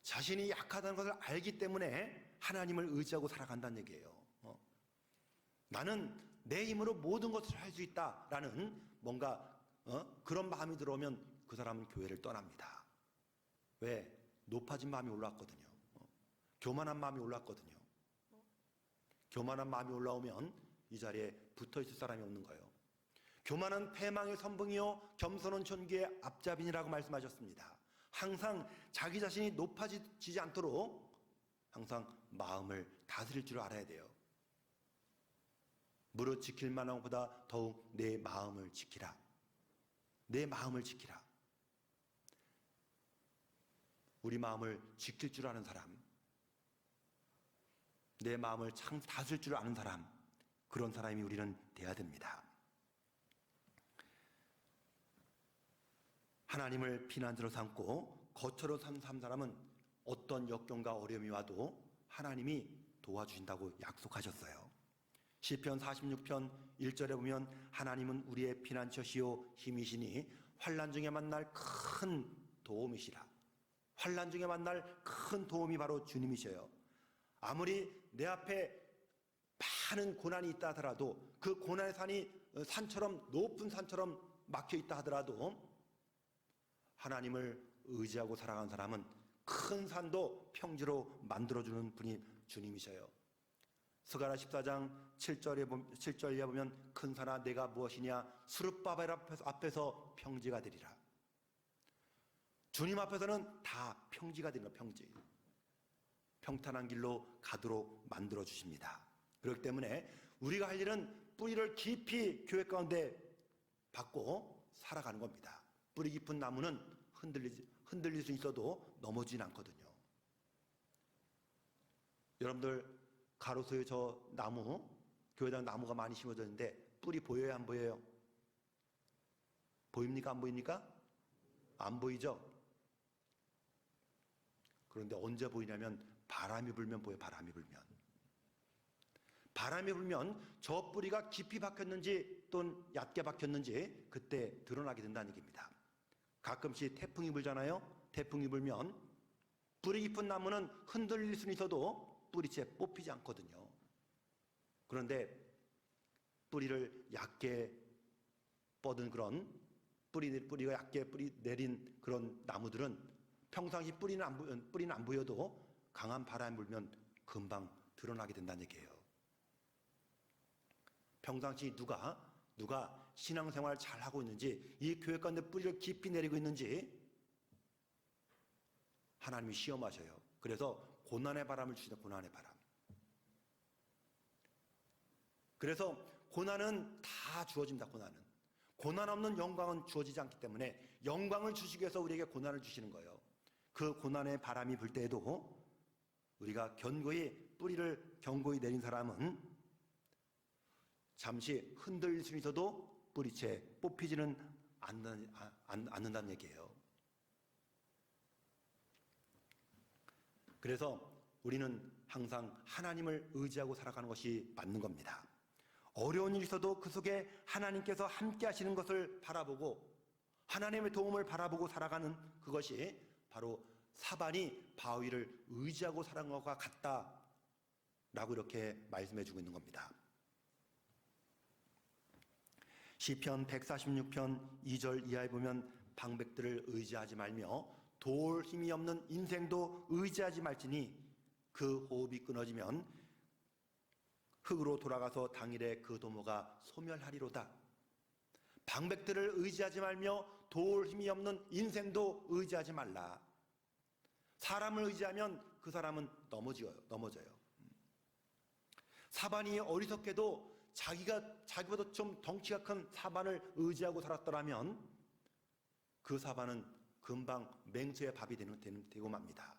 자신이 약하다는 것을 알기 때문에 하나님을 의지하고 살아간다는 얘기예요. 나는 내 힘으로 모든 것을 할 수 있다라는 뭔가 그런 마음이 들어오면 그 사람은 교회를 떠납니다. 왜? 높아진 마음이 올라왔거든요. 교만한 마음이 올라왔거든요. 교만한 마음이 올라오면 이 자리에 붙어있을 사람이 없는 거예요. 교만은 패망의 선봉이요 겸손은 존귀의 앞잡인이라고 말씀하셨습니다. 항상 자기 자신이 높아지지 않도록 항상 마음을 다스릴 줄 알아야 돼요. 무릇 지킬 만한 것보다 더욱 내 마음을 지키라. 내 마음을 지키라. 우리 마음을 지킬 줄 아는 사람, 내 마음을 참 다스릴 줄 아는 사람, 그런 사람이 우리는 돼야 됩니다. 하나님을 피난처로 삼고 거처로 삼 사람은 어떤 역경과 어려움이 와도 하나님이 도와주신다고 약속하셨어요. 시편 46편 1절에 보면 하나님은 우리의 피난처시요 힘이시니 환난 중에 만날 큰 도움이시라. 환난 중에 만날 큰 도움이 바로 주님이셔요. 아무리 내 앞에 많은 고난이 있다 하더라도 그 고난의 산이 산처럼 높은 산처럼 막혀 있다 하더라도 하나님을 의지하고 살아가는 사람은 큰 산도 평지로 만들어주는 분이 주님이셔요. 스가랴 14장 7절에 보면 큰 산아 내가 무엇이냐 스룹바벨 앞에서 평지가 되리라. 주님 앞에서는 다 평지가 되는 평지. 평탄한 길로 가도록 만들어 주십니다. 그렇기 때문에 우리가 할 일은 뿌리를 깊이 교회 가운데 받고 살아가는 겁니다. 뿌리 깊은 나무는 흔들릴 수 있어도 넘어지진 않거든요. 여러분들 가로수에 저 나무, 교회당 나무가 많이 심어졌는데 뿌리 보여요? 안 보여요? 보입니까? 안 보입니까? 안 보이죠? 그런데 언제 보이냐면 바람이 불면 보여요. 바람이 불면. 바람이 불면 저 뿌리가 깊이 박혔는지 또는 얕게 박혔는지 그때 드러나게 된다는 얘기입니다. 가끔씩 태풍이 불잖아요. 태풍이 불면 뿌리 깊은 나무는 흔들릴 수는 있어도 뿌리채 뽑히지 않거든요. 그런데 뿌리를 얕게 뻗은 그런 뿌리가 얕게 뿌리 내린 그런 나무들은 평상시 뿌리는 안 보여도 강한 바람이 불면 금방 드러나게 된다는 얘기예요. 평상시 누가 신앙생활 잘 하고 있는지, 이 교회 가운데 뿌리를 깊이 내리고 있는지 하나님이 시험하셔요. 그래서 고난의 바람을 주시는 고난의 바람. 그래서 고난은 다 주어집니다. 고난 없는 영광은 주어지지 않기 때문에 영광을 주시기 위해서 우리에게 고난을 주시는 거예요. 그 고난의 바람이 불 때에도 우리가 뿌리를 견고히 내린 사람은 잠시 흔들릴 수 있어도 뿌리채 뽑히지는 않는다는 얘기예요. 그래서 우리는 항상 하나님을 의지하고 살아가는 것이 맞는 겁니다. 어려운 일이 있어도 그 속에 하나님께서 함께 하시는 것을 바라보고 하나님의 도움을 바라보고 살아가는 그것이 바로 사반이 바위를 의지하고 살아간 것과 같다라고 이렇게 말씀해 주고 있는 겁니다. 시편 146편 2절 이하에 보면 방백들을 의지하지 말며 도울 힘이 없는 인생도 의지하지 말지니 그 호흡이 끊어지면 흙으로 돌아가서 당일에 그 도모가 소멸하리로다. 방백들을 의지하지 말며 도울 힘이 없는 인생도 의지하지 말라. 사람을 의지하면 그 사람은 넘어져요. 사반이 어리석게도 자기보다 좀 덩치가 큰 사반을 의지하고 살았더라면 그 사반은 금방 맹수의 밥이 되고 맙니다.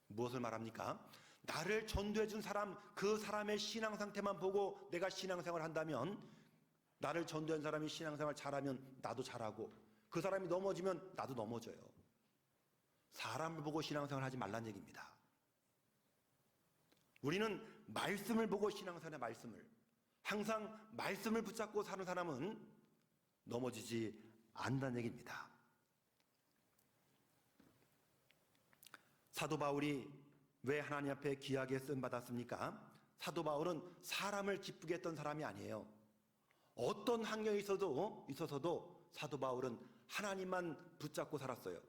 무엇을 말합니까? 나를 전도해 준 사람, 그 사람의 신앙 상태만 보고 내가 신앙생활을 한다면, 나를 전도한 사람이 신앙생활 잘하면 나도 잘하고, 그 사람이 넘어지면 나도 넘어져요. 사람을 보고 신앙생활 하지 말란 얘기입니다. 우리는 말씀을 보고 신앙생활의 말씀을, 항상 말씀을 붙잡고 사는 사람은 넘어지지 않는다는 얘기입니다. 사도 바울이 왜 하나님 앞에 귀하게 쓰임받았습니까? 사도 바울은 사람을 기쁘게 했던 사람이 아니에요. 어떤 환경에 있어서도 사도 바울은 하나님만 붙잡고 살았어요.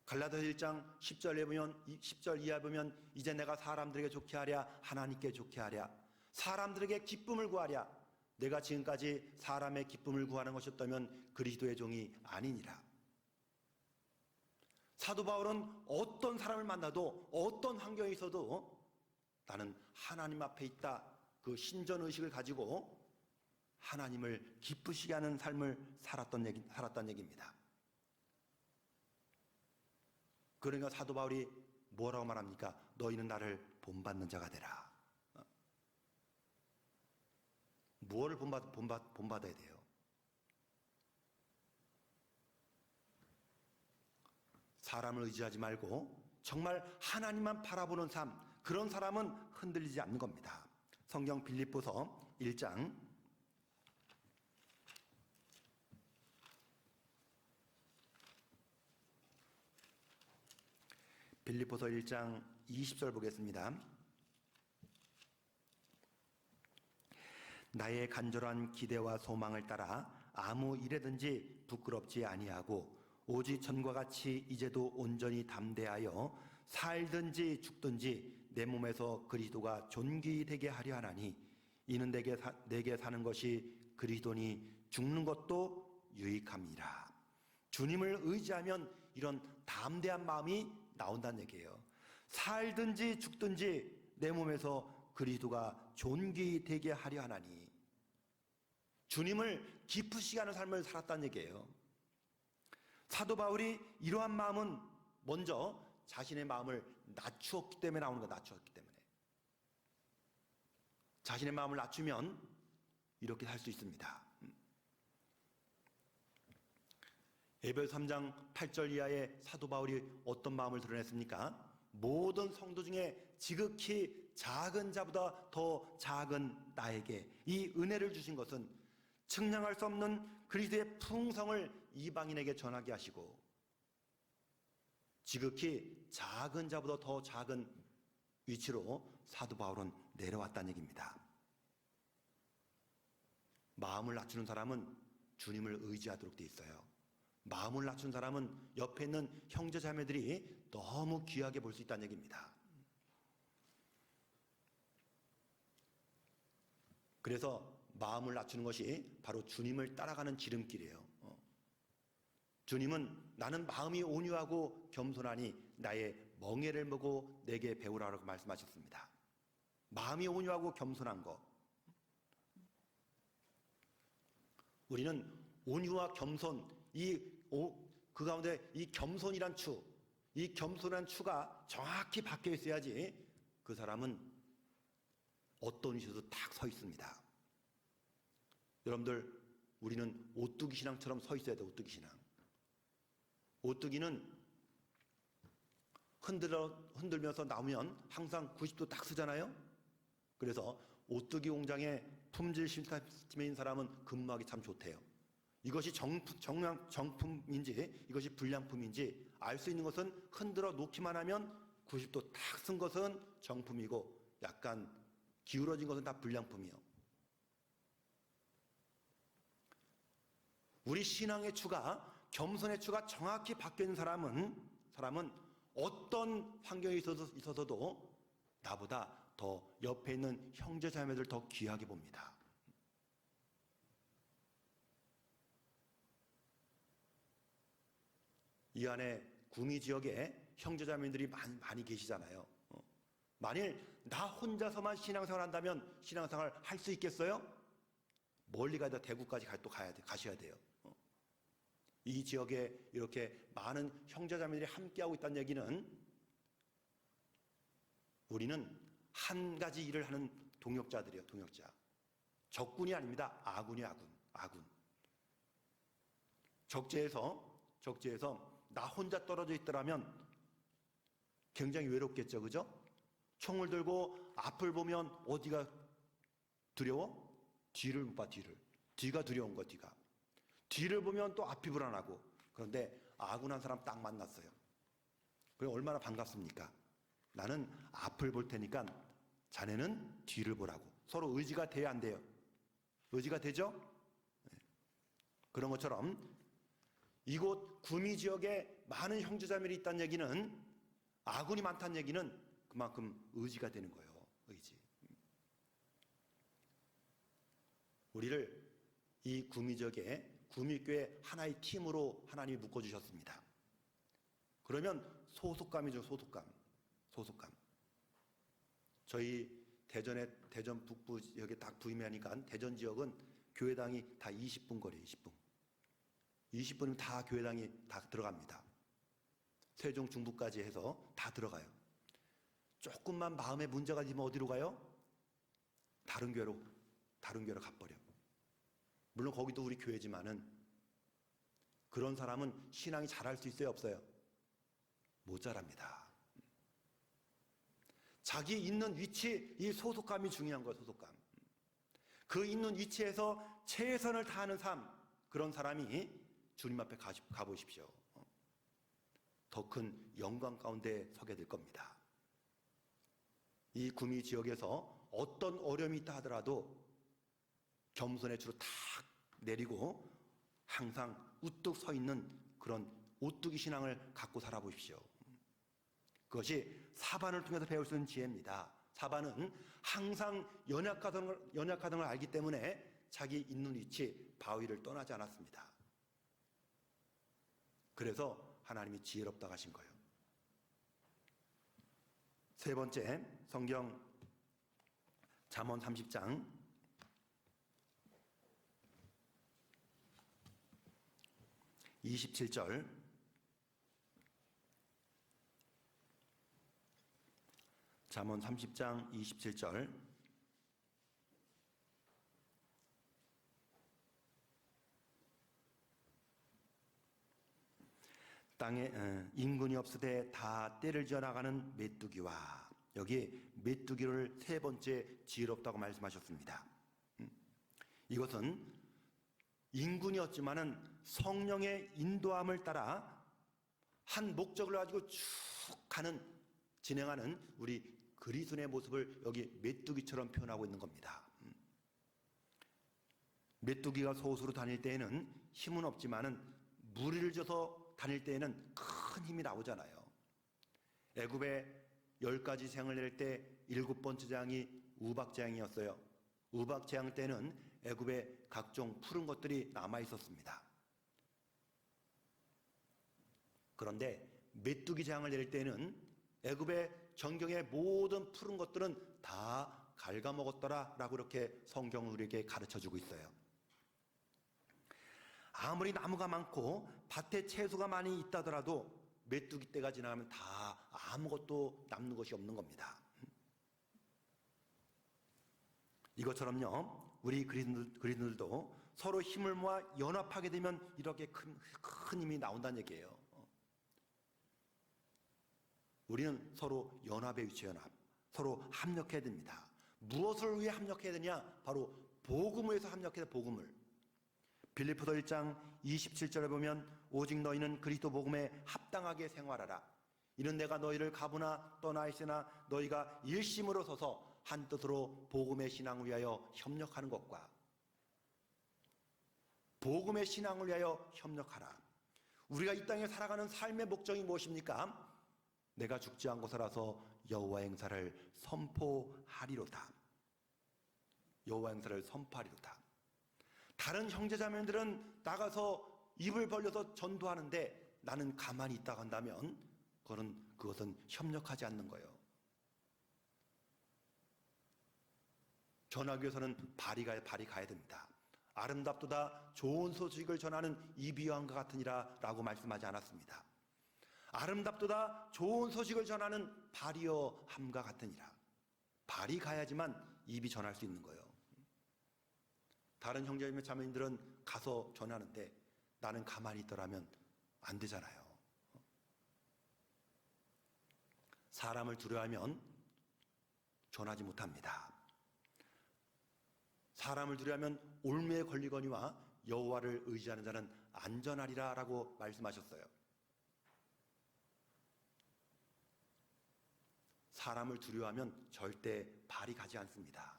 갈라디아서 1장 10절 이하에 보면 이제 내가 사람들에게 좋게 하랴 하나님께 좋게 하랴, 사람들에게 기쁨을 구하랴, 내가 지금까지 사람의 기쁨을 구하는 것이었다면 그리스도의 종이 아니니라. 사도 바울은 어떤 사람을 만나도 어떤 환경에 있어도 나는 하나님 앞에 있다, 그 신전의식을 가지고 하나님을 기쁘시게 하는 삶을 살았던 얘기입니다. 그러니까 사도 바울이 뭐라고 말합니까? 너희는 나를 본받는 자가 되라. 무엇을 본받아야 돼요? 사람을 의지하지 말고 정말 하나님만 바라보는 삶, 그런 사람은 흔들리지 않는 겁니다. 성경 빌립보서 1장 20절 보겠습니다. 나의 간절한 기대와 소망을 따라 아무 일에든지 부끄럽지 아니하고 오직 전과 같이 이제도 온전히 담대하여 살든지 죽든지 내 몸에서 그리스도가 존귀 되게 하려 하나니 이는 내게 사는 것이 그리스도니 죽는 것도 유익함이라. 주님을 의지하면 이런 담대한 마음이 나온다는 얘기예요. 살든지 죽든지 내 몸에서 그리스도가 존귀 되게 하려 하나니, 주님을 기쁘시게 하는 삶을 살았다는 얘기예요. 사도 바울이 이러한 마음은 먼저 자신의 마음을 낮추었기 때문에 나오는 거예요. 낮추었기 때문에. 자신의 마음을 낮추면 이렇게 살 수 있습니다. 에베소 3장 8절 이하에 사도 바울이 어떤 마음을 드러냈습니까? 모든 성도 중에 지극히 작은 자보다 더 작은 나에게 이 은혜를 주신 것은 측량할 수 없는 그리스도의 풍성을 이방인에게 전하게 하시고 지극히 작은 자보다 더 작은 위치로 사도 바울은 내려왔다는 얘기입니다. 마음을 낮추는 사람은 주님을 의지하도록 돼 있어요. 마음을 낮춘 사람은 옆에 있는 형제 자매들이 너무 귀하게 볼 수 있다는 얘기입니다. 그래서 마음을 낮추는 것이 바로 주님을 따라가는 지름길이에요. 주님은 나는 마음이 온유하고 겸손하니 나의 멍에를 보고 내게 배우라고 말씀하셨습니다. 마음이 온유하고 겸손한 것. 우리는 온유와 겸손, 그 가운데 이 겸손이란 추, 이 겸손한 추가 정확히 박혀 있어야지 그 사람은 어떤 위치에서 딱 서 있습니다. 여러분들, 우리는 오뚜기 신앙처럼 서 있어야 돼요. 오뚜기 신앙. 오뚜기는 흔들면서 나오면 항상 90도 딱 서잖아요. 그래서 오뚜기 공장에 품질 심사팀인 사람은 근무하기 참 좋대요. 이것이 정품인지 이것이 불량품인지 알 수 있는 것은 흔들어 놓기만 하면 90도 딱 쓴 것은 정품이고 약간 기울어진 것은 다 불량품이요. 우리 신앙의 추가, 겸손의 추가 정확히 박혀 있는 사람은 어떤 환경에 있어서도 나보다 더 옆에 있는 형제 자매들 더 귀하게 봅니다. 이 안에 구미 지역에 형제 자매들이 많이 계시잖아요. 만일 나 혼자서만 신앙생활 한다면 신앙생활 할 수 있겠어요? 멀리 가다 대구까지 가셔야 돼요. 이 지역에 이렇게 많은 형제자매들이 함께하고 있다는 얘기는 우리는 한 가지 일을 하는 동역자들이에요. 동역자. 적군이 아닙니다. 아군이에요. 아군. 적재에서 나 혼자 떨어져 있더라면 굉장히 외롭겠죠. 그죠? 총을 들고 앞을 보면 어디가 두려워? 뒤를 못 봐. 뒤가 두려운 거. 뒤를 보면 또 앞이 불안하고. 그런데 아군한 사람 딱 만났어요. 그럼 얼마나 반갑습니까? 나는 앞을 볼 테니까 자네는 뒤를 보라고. 서로 의지가 돼야 안 돼요? 의지가 되죠? 그런 것처럼 이곳 구미 지역에 많은 형제자매들이 있다는 얘기는, 아군이 많다는 얘기는 그만큼 의지가 되는 거예요. 의지. 우리를 이 구미 지역에 구미교회 하나의 팀으로 하나님이 묶어주셨습니다. 그러면 소속감이죠. 소속감. 저희 대전 북부 지역에 딱 부임하니까 대전 지역은 교회당이 다 20분 거리에요. 20분이면 다 교회당이 다 들어갑니다. 세종 중부까지 해서 다 들어가요. 조금만 마음에 문제가 있으면 어디로 가요? 다른 교회로 가버려. 물론 거기도 우리 교회지만은 그런 사람은 신앙이 잘할 수 있어요? 없어요? 못 자랍니다. 자기 있는 위치, 이 소속감이 중요한 거예요. 소속감. 그 있는 위치에서 최선을 다하는 삶, 그런 사람이 주님 앞에 가보십시오. 더 큰 영광 가운데 서게 될 겁니다. 이 구미 지역에서 어떤 어려움이 있다 하더라도 겸손의 주로 탁 내리고 항상 우뚝 서 있는 그런 오뚜기 신앙을 갖고 살아보십시오. 그것이 사반을 통해서 배울 수 있는 지혜입니다. 사반은 항상 연약하다는 걸 알기 때문에 자기 있는 위치, 바위를 떠나지 않았습니다. 그래서 하나님이 지혜롭다고 하신 거예요. 세 번째, 성경 잠언 30장 27절, 잠언 30장 27절. 땅에 인군이 없으되 다 때를 지어나가는 메뚜기와, 여기 메뚜기를 세 번째 지혜롭다고 말씀하셨습니다. 이것은 인군이었지만은 성령의 인도함을 따라 한 목적을 가지고 쭉 진행하는 우리 그리스도의 모습을 여기 메뚜기처럼 표현하고 있는 겁니다. 메뚜기가 소수로 다닐 때에는 힘은 없지만은 무리를 져서 다닐 때에는 큰 힘이 나오잖아요. 애굽에 10가지 재앙을 내릴 때 7번째 재앙이 우박재앙이었어요. 우박재앙 때는 애굽에 각종 푸른 것들이 남아 있었습니다. 그런데 메뚜기 재앙을 내릴 때는 애굽의 전경의 모든 푸른 것들은 다 갉아먹었더라라고 이렇게 성경은 우리에게 가르쳐주고 있어요. 아무리 나무가 많고 밭에 채소가 많이 있다더라도 메뚜기 때가 지나가면 다 아무것도 남는 것이 없는 겁니다. 이것처럼요, 우리 그리스도인들도 서로 힘을 모아 연합하게 되면 이렇게 큰 힘이 나온다는 얘기예요. 우리는 서로 연합에 위치 연합, 서로 합력해야 됩니다. 무엇을 위해 합력해야 되냐? 바로 복음을 위해서 합력해야 돼, 복음을. 빌립보서 1장 27절에 보면 오직 너희는 그리스도 복음에 합당하게 생활하라. 이는 내가 너희를 가부나 떠나 있으나 너희가 일심으로 서서 한 뜻으로 복음의 신앙을 위하여 협력하는 것과 복음의 신앙을 위하여 협력하라. 우리가 이 땅에 살아가는 삶의 목적이 무엇입니까? 내가 죽지 않고 살아서 여호와 행사를 선포하리로다. 여호와 행사를 선포하리로다. 다른 형제자매들은 나가서 입을 벌려서 전도하는데 나는 가만히 있다가 한다면 그것은 협력하지 않는 거예요. 전하기 위해서는 발이 가야 됩니다. 아름답도다 좋은 소식을 전하는 이비요한과 같으니라 라고 말씀하지 않았습니다. 아름답도다 좋은 소식을 전하는 발이여 함과 같으니라. 발이 가야지만 입이 전할 수 있는 거예요. 다른 형제자매 자매님들은 가서 전하는데 나는 가만히 있더라면 안 되잖아요. 사람을 두려워하면 전하지 못합니다. 사람을 두려워하면 올무에 걸리거니와 여호와를 의지하는 자는 안전하리라 라고 말씀하셨어요. 사람을 두려워하면 절대 발이 가지 않습니다.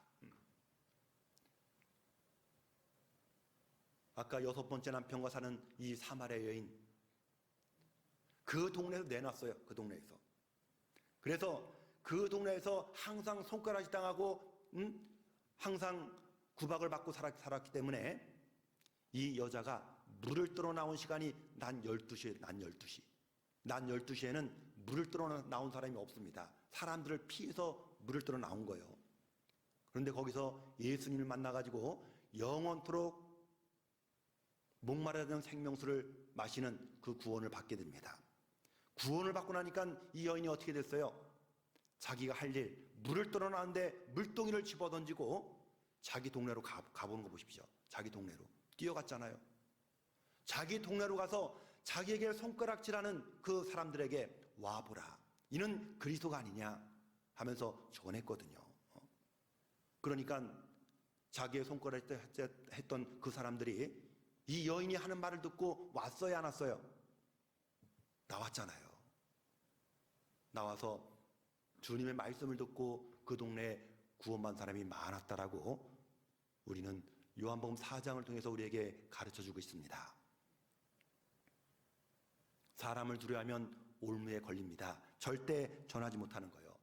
아까 6번째 남편과 사는 이 사마리아 여인, 그 동네에서 내놨어요. 그 동네에서. 그래서 그 동네에서 항상 손가락질 당하고 항상 구박을 받고 살았기 때문에 이 여자가 물을 떠러 나온 시간이 낮 12시에 낮 12시에는 물을 떠러 나온 사람이 없습니다. 사람들을 피해서 물을 떠러 나온 거예요. 그런데 거기서 예수님을 만나가지고 영원토록 목마르다는 생명수를 마시는 그 구원을 받게 됩니다. 구원을 받고 나니까 이 여인이 어떻게 됐어요? 자기가 할 일, 물을 떠러 나왔는데 물동이를 집어던지고 자기 동네로 가보는 거 보십시오. 자기 동네로 뛰어갔잖아요. 자기 동네로 가서 자기에게 손가락질하는 그 사람들에게 와보라, 이는 그리스도가 아니냐 하면서 전했거든요. 그러니까 자기의 손가락질 했던 그 사람들이 이 여인이 하는 말을 듣고 왔어요, 안 왔어요? 나왔잖아요. 나와서 주님의 말씀을 듣고 그 동네에 구원받은 사람이 많았다라고 우리는 요한복음 4장을 통해서 우리에게 가르쳐주고 있습니다. 사람을 두려워하면 올무에 걸립니다. 절대 전하지 못하는 거예요.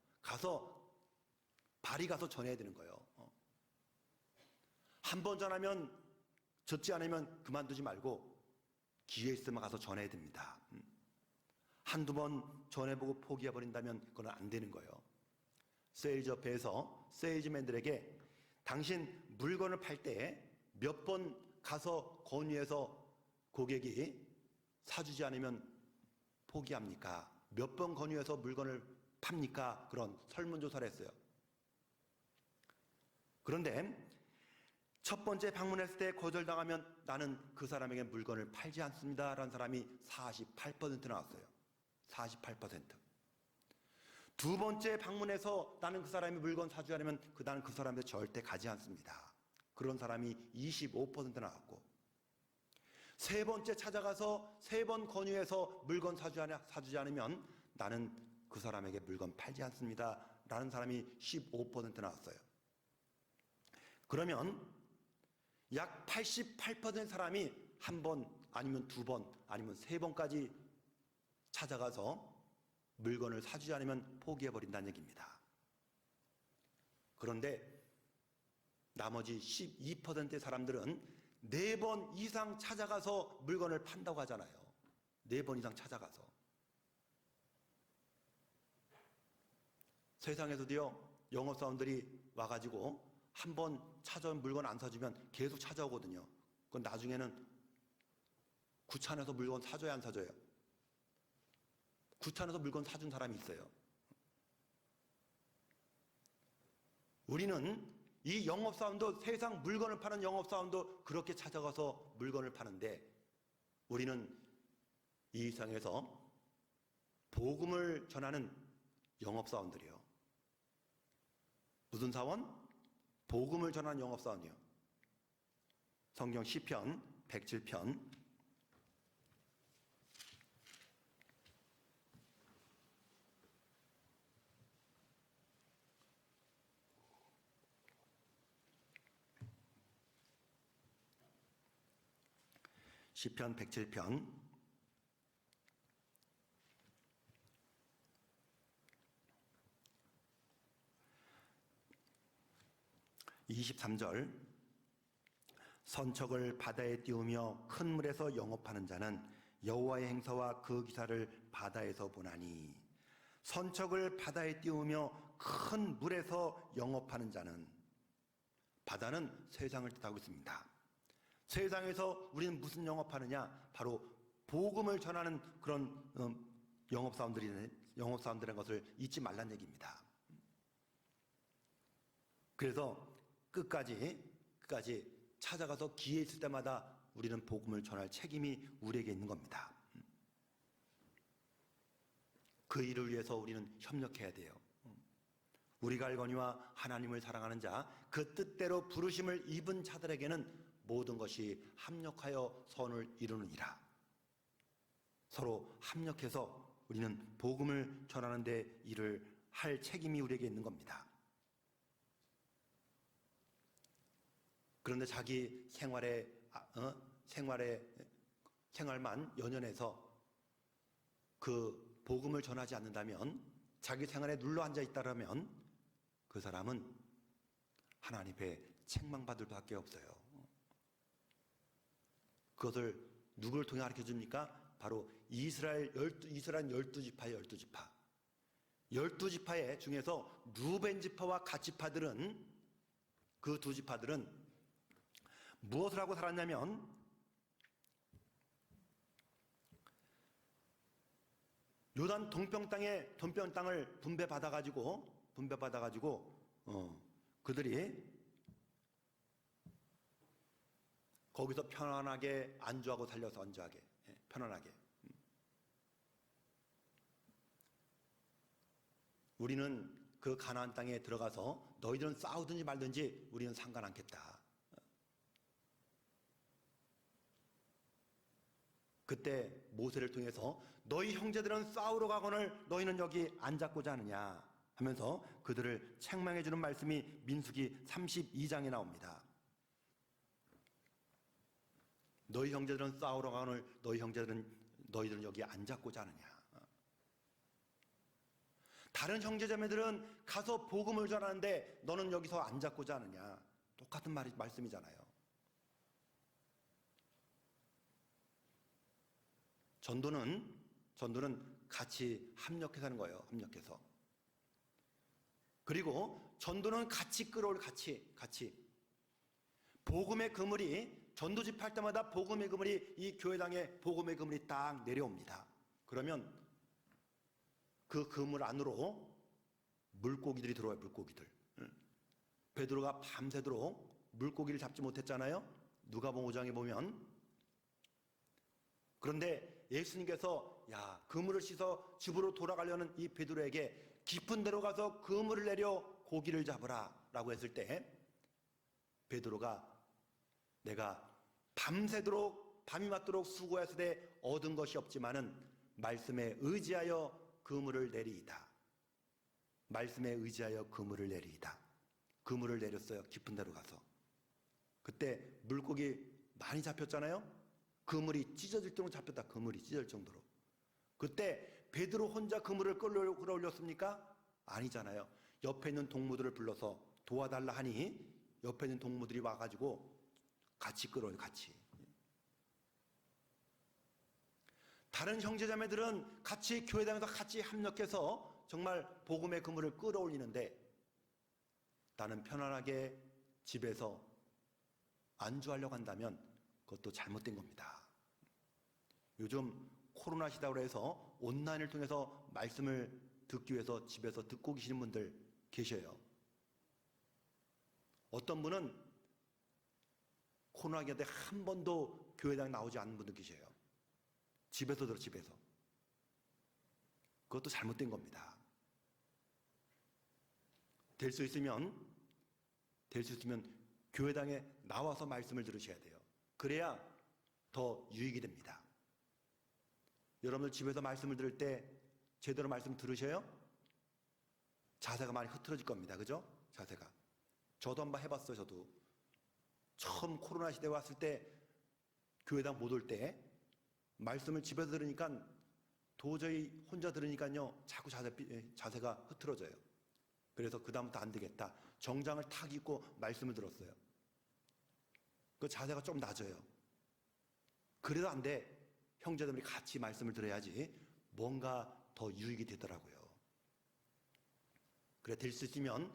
발이 가서 전해야 되는 거예요. 한 번 전하면 듣지 않으면 그만두지 말고 기회 있으면 가서 전해야 됩니다. 한두 번 전해보고 포기해버린다면 그건 안 되는 거예요. 세일즈업회에서 세일즈맨들에게 당신 물건을 팔 때 몇 번 가서 권유해서 고객이 사주지 않으면 포기합니까? 몇 번 권유해서 물건을 팝니까? 그런 설문조사를 했어요. 그런데 첫 번째 방문했을 때 거절당하면 나는 그 사람에게 물건을 팔지 않습니다 라는 사람이 48% 나왔어요. 48%. 두 번째 방문해서 나는 그 사람이 물건 사주지 않으면 나는 그 사람한테 절대 가지 않습니다. 그런 사람이 25% 나왔고, 세 번째 찾아가서 세 번 권유해서 물건 사주지 않으면 나는 그 사람에게 물건 팔지 않습니다 라는 사람이 15% 나왔어요. 그러면 약 88% 사람이 한 번 아니면 두 번 아니면 세 번까지 찾아가서 물건을 사주지 않으면 포기해버린다는 얘기입니다. 그런데 나머지 12%의 사람들은 4번 이상 찾아가서 물건을 판다고 하잖아요. 4번 이상 찾아가서. 세상에서도요, 영업사원들이 와가지고 한 번 찾아온 물건 안 사주면 계속 찾아오거든요. 그건 나중에는 구차해서 물건 사줘야 안 사줘요? 구차해서 물건 사준 사람이 있어요. 우리는 이 영업사원도 세상 물건을 파는 영업사원도 그렇게 찾아가서 물건을 파는데 우리는 이 세상에서 복음을 전하는 영업사원들이요. 무슨 사원? 복음을 전하는 영업사원이요. 성경 시편 107편 107편 23절 선척을 바다에 띄우며 큰 물에서 영업하는 자는 여호와의 행사와 그 기사를 바다에서 보나니 선척을 바다에 띄우며 큰 물에서 영업하는 자는 바다는 세상을 뜻하고 있습니다. 세상에서 우리는 무슨 영업하느냐? 바로 복음을 전하는 그런 영업사원들인 것을 잊지 말란 얘기입니다. 그래서 끝까지 찾아가서 기회 있을 때마다 우리는 복음을 전할 책임이 우리에게 있는 겁니다. 그 일을 위해서 우리는 협력해야 돼요. 우리가 알거니와 하나님을 사랑하는 자, 그 뜻대로 부르심을 입은 자들에게는 모든 것이 합력하여 선을 이루느니라. 서로 합력해서 우리는 복음을 전하는 데 일을 할 책임이 우리에게 있는 겁니다. 그런데 자기 생활만 연연해서 그 복음을 전하지 않는다면, 자기 생활에 눌러 앉아 있다라면 그 사람은 하나님 앞에 책망받을 밖에 없어요. 그것을 누구를 통해 가르쳐 줍니까? 바로 이스라엘 12지파의 12지파. 12지파 중에서 루벤 지파와 갓 지파들은, 그 두 지파들은 무엇을 하고 살았냐면 요단 동편 땅을 분배받아가지고 그들이 거기서 편안하게 안주하고 살려서 편안하게. 우리는 그 가나안 땅에 들어가서 너희들은 싸우든지 말든지 우리는 상관 않겠다. 그때 모세를 통해서 너희 형제들은 싸우러 가거늘 너희는 여기 앉았고자 하느냐 하면서 그들을 책망해 주는 말씀이 민수기 32장에 나옵니다. 너희 형제들은 싸우러 가거늘 너희들은 여기 앉았고자 하느냐. 다른 형제자매들은 가서 복음을 전하는데 너는 여기서 앉았고자 하느냐. 똑같은 말씀이잖아요. 전도는 같이 합력해서 하는 거예요. 합력해서. 그리고 전도는 같이 끌어올 같이. 복음의 그물이 전도집 할 때마다 복음의 그물이 이 교회당에 복음의 그물이 딱 내려옵니다. 그러면 그 그물 안으로 물고기들이 들어와요. 물고기들. 베드로가 밤새도록 물고기를 잡지 못했잖아요. 누가복음 5장에 보면. 그런데 예수님께서 그물을 씻어 집으로 돌아가려는 이 베드로에게 깊은 데로 가서 그물을 내려 고기를 잡으라 라고 했을 때 베드로가 내가 밤새도록 밤이 맞도록 수고하시되 얻은 것이 없지만은 말씀에 의지하여 그물을 내리이다. 말씀에 의지하여 그물을 내리이다. 그물을 내렸어요. 깊은 데로 가서. 그때 물고기 많이 잡혔잖아요. 그물이 찢어질 정도로 잡혔다. 그물이 찢어질 정도로. 그때 베드로 혼자 그물을 끌어올렸습니까? 아니잖아요. 옆에 있는 동무들을 불러서 도와달라 하니 옆에 있는 동무들이 와가지고 같이 끌어올려. 같이. 다른 형제자매들은 같이 교회 다니면서 같이 협력해서 정말 복음의 그물을 끌어올리는데 나는 편안하게 집에서 안주하려고 한다면 그것도 잘못된 겁니다. 요즘 코로나 시대로 해서 온라인을 통해서 말씀을 듣기 위해서 집에서 듣고 계시는 분들 계셔요. 어떤 분은 코로나 기간에 한 번도 교회당 나오지 않는 분도 계셔요. 집에서 들어, 집에서. 그것도 잘못된 겁니다. 될 수 있으면 교회당에 나와서 말씀을 들으셔야 돼요. 그래야 더 유익이 됩니다. 여러분들 집에서 말씀을 들을 때 제대로 말씀 들으셔요? 자세가 많이 흐트러질 겁니다. 그죠? 자세가. 저도 한번 해봤어요. 저도. 처음 코로나 시대에 왔을 때 교회당 못 올 때 말씀을 집에서 들으니까 도저히 혼자 들으니까요. 자꾸 자세가 흐트러져요. 그래서 그다음부터 안 되겠다. 정장을 탁 입고 말씀을 들었어요. 그 자세가 좀 낮아요. 그래도 안 돼. 형제들이 같이 말씀을 들어야지 뭔가 더 유익이 되더라고요. 그래 될 수 있으면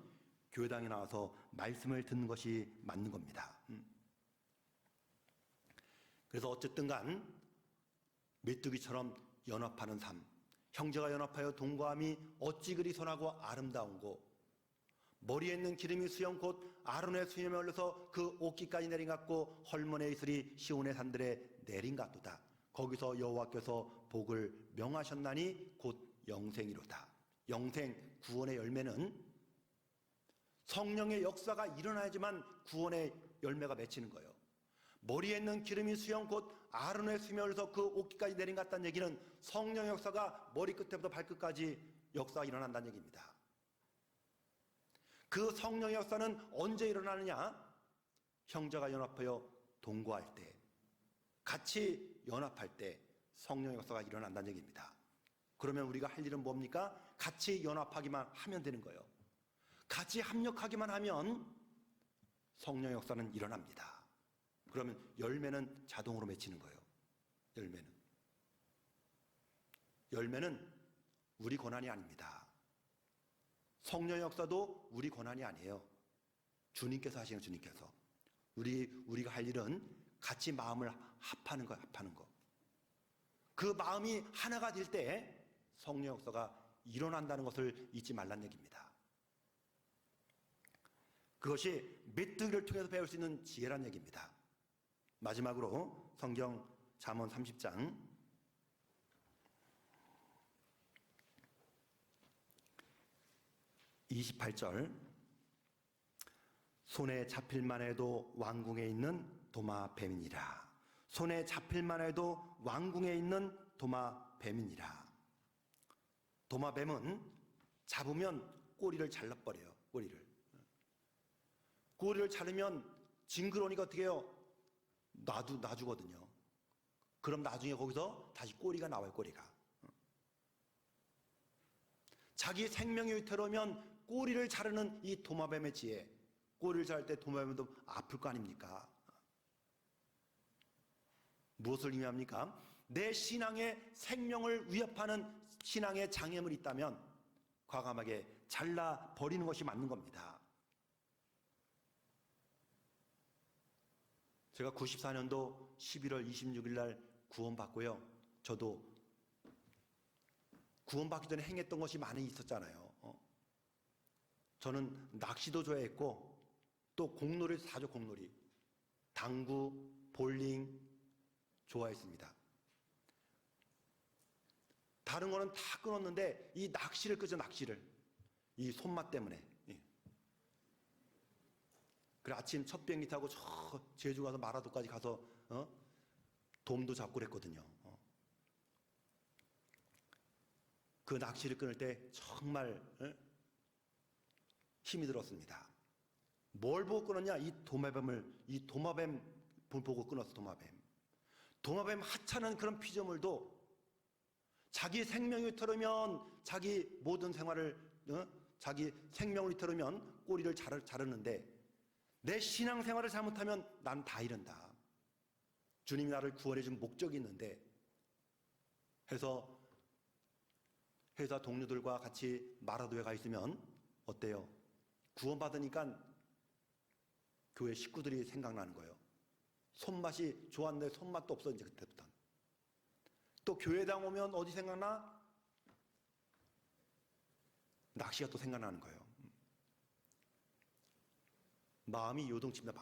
교회당에 나와서 말씀을 듣는 것이 맞는 겁니다. 그래서 어쨌든 간 메뚜기처럼 연합하는 삶, 형제가 연합하여 동거함이 어찌 그리 선하고 아름다운고 머리에 있는 기름이 수염 곧 아론의 수염에 올려서 그 옷깃까지 내린 같고 헐몬의 이슬이 시온의 산들에 내린 같도다. 거기서 여호와께서 복을 명하셨나니 곧 영생이로다. 영생, 구원의 열매는 성령의 역사가 일어나야지만 구원의 열매가 맺히는 거예요. 머리에 있는 기름이 수염 곧 아론의 수염에 올려서 그 옷깃까지 내린 것 같다는 얘기는 성령의 역사가 머리끝부터 발끝까지 역사가 일어난다는 얘기입니다. 그 성령의 역사는 언제 일어나느냐? 형제가 연합하여 동거할 때, 같이 연합할 때 성령의 역사가 일어난다는 얘기입니다. 그러면 우리가 할 일은 뭡니까? 같이 연합하기만 하면 되는 거예요. 같이 합력하기만 하면 성령의 역사는 일어납니다. 그러면 열매는 자동으로 맺히는 거예요. 열매는 우리 권한이 아닙니다. 성령의 역사도 우리 권한이 아니에요. 주님께서 하시는 주님께서. 우리가 할 일은 같이 마음을 합하는 거예요. 합하는 거. 그 마음이 하나가 될 때 성령 역사가 일어난다는 것을 잊지 말란 얘기입니다. 그것이 메뚜기를 통해서 배울 수 있는 지혜란 얘기입니다. 마지막으로 성경 잠언 30장 28절 손에 잡힐만 해도 왕궁에 있는 도마뱀이니라. 손에 잡힐만 해도 왕궁에 있는 도마뱀이니라. 도마뱀은 잡으면 꼬리를 잘라버려요. 꼬리를 자르면 징그러우니까 어떻게 해요? 놔주거든요. 그럼 나중에 거기서 다시 꼬리가 나와요. 꼬리가. 자기 생명이 위태로우면 꼬리를 자르는 이 도마뱀의 지혜. 꼬리를 자를 때 도마뱀도 아플 거 아닙니까? 무엇을 의미합니까? 내 신앙의 생명을 위협하는 신앙의 장애물이 있다면 과감하게 잘라버리는 것이 맞는 겁니다. 제가 94년도 11월 26일 날 구원받고요. 저도 구원받기 전에 행했던 것이 많이 있었잖아요. 저는 낚시도 좋아했고 또 공놀이도 사죠. 공놀이. 당구, 볼링 좋아했습니다. 다른 거는 다 끊었는데 이 낚시를 끄죠. 낚시를. 이 손맛 때문에. 그래 아침 첫 비행기 타고 저 제주 가서 마라도까지 가서 돔도 잡고 그랬거든요. 그 낚시를 끊을 때 정말 힘이 들었습니다. 뭘 보고 끊었냐? 이 도마뱀 보고 끊었어. 도마뱀 하찮은 그런 피조물도 자기 생명이 위태로우면 자기 모든 생활을 자기 생명을 위태로우면 꼬리를 자르는데 내 신앙생활을 잘못하면 난 다 잃는다. 주님이 나를 구원해 준 목적이 있는데 해서 회사 동료들과 같이 마라도에 가 있으면 어때요? 구원받으니까 교회 식구들이 생각나는 거예요. 손맛이 좋았는데 손맛도 없어 이제 그때부터. 또 교회당 오면 어디 생각나? 낚시가 또 생각나는 거예요. 마음이 요동칩니다.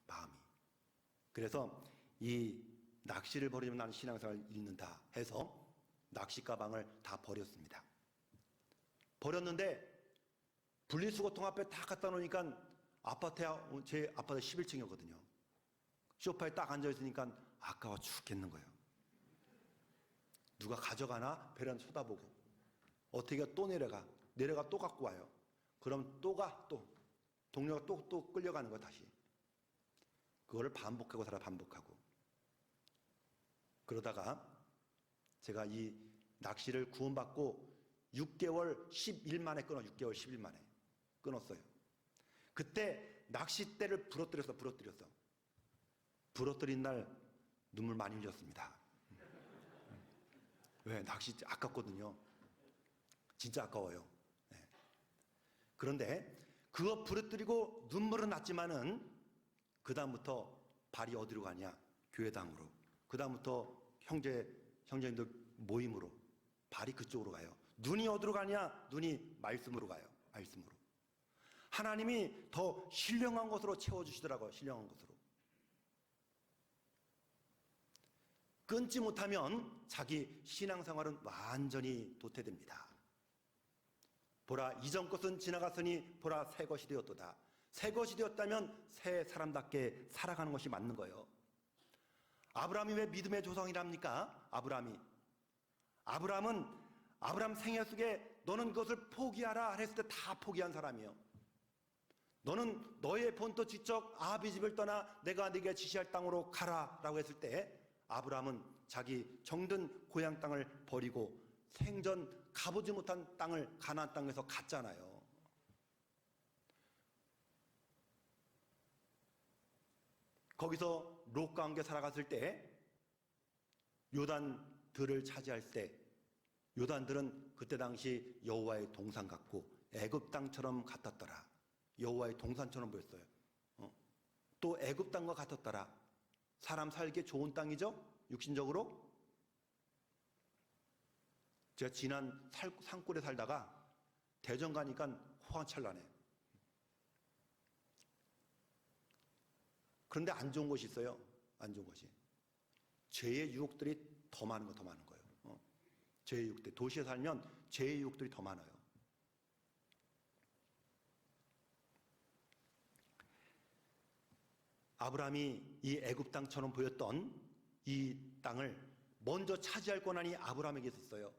마음이. 그래서 이 낚시를 버리면 나는 신앙생활을 잃는다 해서 낚시 가방을 다 버렸습니다. 버렸는데 분리수거통 앞에 딱 갖다 놓으니까 제 아파트 11층이었거든요. 소파에 딱 앉아있으니까 아까워 죽겠는 거예요. 누가 가져가나 베란다 쳐다보고 어떻게 또 내려가 또 갖고 와요. 그럼 또 동료가 또 끌려가는 거야 다시. 그거를 반복하고 반복하고 그러다가 제가 이 낚시를 구원받고 6개월 10일 만에 6개월 10일 만에 끊었어요. 그때 낚싯대를 부러뜨렸어. 부러뜨린 날 눈물 많이 흘렸습니다. 왜? 낚시 아깝거든요. 진짜 아까워요. 네. 그런데 그거 부러뜨리고 눈물은 났지만은 그 다음부터 발이 어디로 가냐? 교회당으로. 그 다음부터 형제님들 모임으로 발이 그쪽으로 가요. 눈이 어디로 가냐? 눈이 말씀으로 가요. 말씀으로. 하나님이 더 신령한 것으로 채워주시더라고요. 신령한 것으로. 끊지 못하면 자기 신앙생활은 완전히 도태됩니다. 보라 이전 것은 지나갔으니 보라 새 것이 되었도다. 새 것이 되었다면 새 사람답게 살아가는 것이 맞는 거예요. 아브라함이 왜 믿음의 조상이랍니까? 아브라함은 아브라함 생애 속에 너는 그것을 포기하라 했을 때 다 포기한 사람이에요. 너는 너의 본토 지적 아비 집을 떠나 내가 네게 지시할 땅으로 가라라고 했을 때 아브라함은 자기 정든 고향 땅을 버리고 생전 가보지 못한 땅을 가나안 땅에서 갔잖아요. 거기서 롯과 함께 살아갔을 때 요단들을 차지할 때 요단들은 그때 당시 여호와의 동산 같고 애굽 땅처럼 같았더라. 여호와의 동산처럼 보였어요. 또 애굽 땅과 같았더라. 사람 살기 좋은 땅이죠? 육신적으로. 제가 지난 산골에 살다가 대전 가니까 호황찬란해. 그런데 안 좋은 것이 있어요. 안 좋은 것이. 죄의 유혹들이 더 많은 거예요. 죄의 유혹들. 도시에 살면 죄의 유혹들이 더 많아요. 아브라함이 이 애굽 땅처럼 보였던 이 땅을 먼저 차지할 권한이 아브라함에게 있었어요.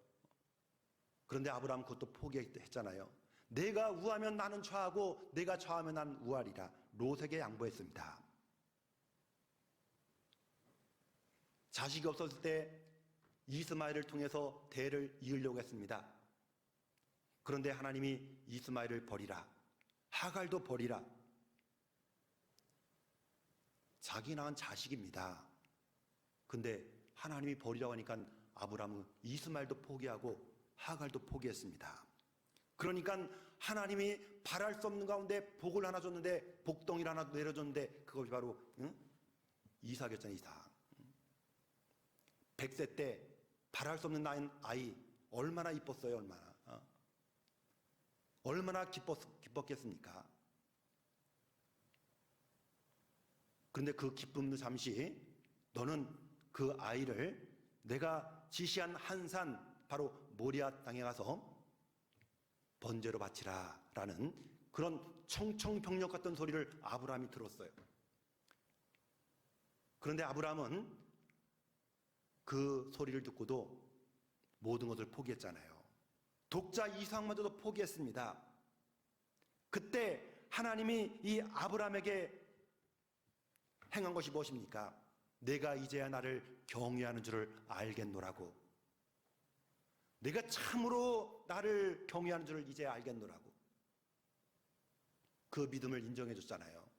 그런데 아브라함은 그것도 포기했잖아요. 내가 우하면 나는 좌하고 내가 좌하면 나는 우하리라. 롯에게 양보했습니다. 자식이 없었을 때 이스마엘을 통해서 대를 이으려고 했습니다. 그런데 하나님이 이스마엘을 버리라. 하갈도 버리라. 자기 낳은 자식입니다. 근데 하나님이 버리라고 하니까 아브라함은 이스마엘도 포기하고 하갈도 포기했습니다. 그러니까 하나님이 바랄 수 없는 가운데 복을 하나 줬는데 복덩이를 하나 내려줬는데 그것이 바로 이삭이었잖아요. 이삭. 100세 때 바랄 수 없는 아이 얼마나 이뻤어요. 얼마나 기뻤겠습니까? 그런데 그 기쁨도 잠시 너는 그 아이를 내가 지시한 한 산 바로 모리아 땅에 가서 번제로 바치라 라는 그런 청청병력 같은 소리를 아브라함이 들었어요. 그런데 아브라함은 그 소리를 듣고도 모든 것을 포기했잖아요. 독자 이삭마저도 포기했습니다. 그때 하나님이 이 아브라함에게 행한 것이 무엇입니까? 내가 이제야 나를 경외하는 줄을 알겠노라고. 내가 참으로 나를 경외하는 줄을 이제야 알겠노라고. 그 믿음을 인정해 줬잖아요.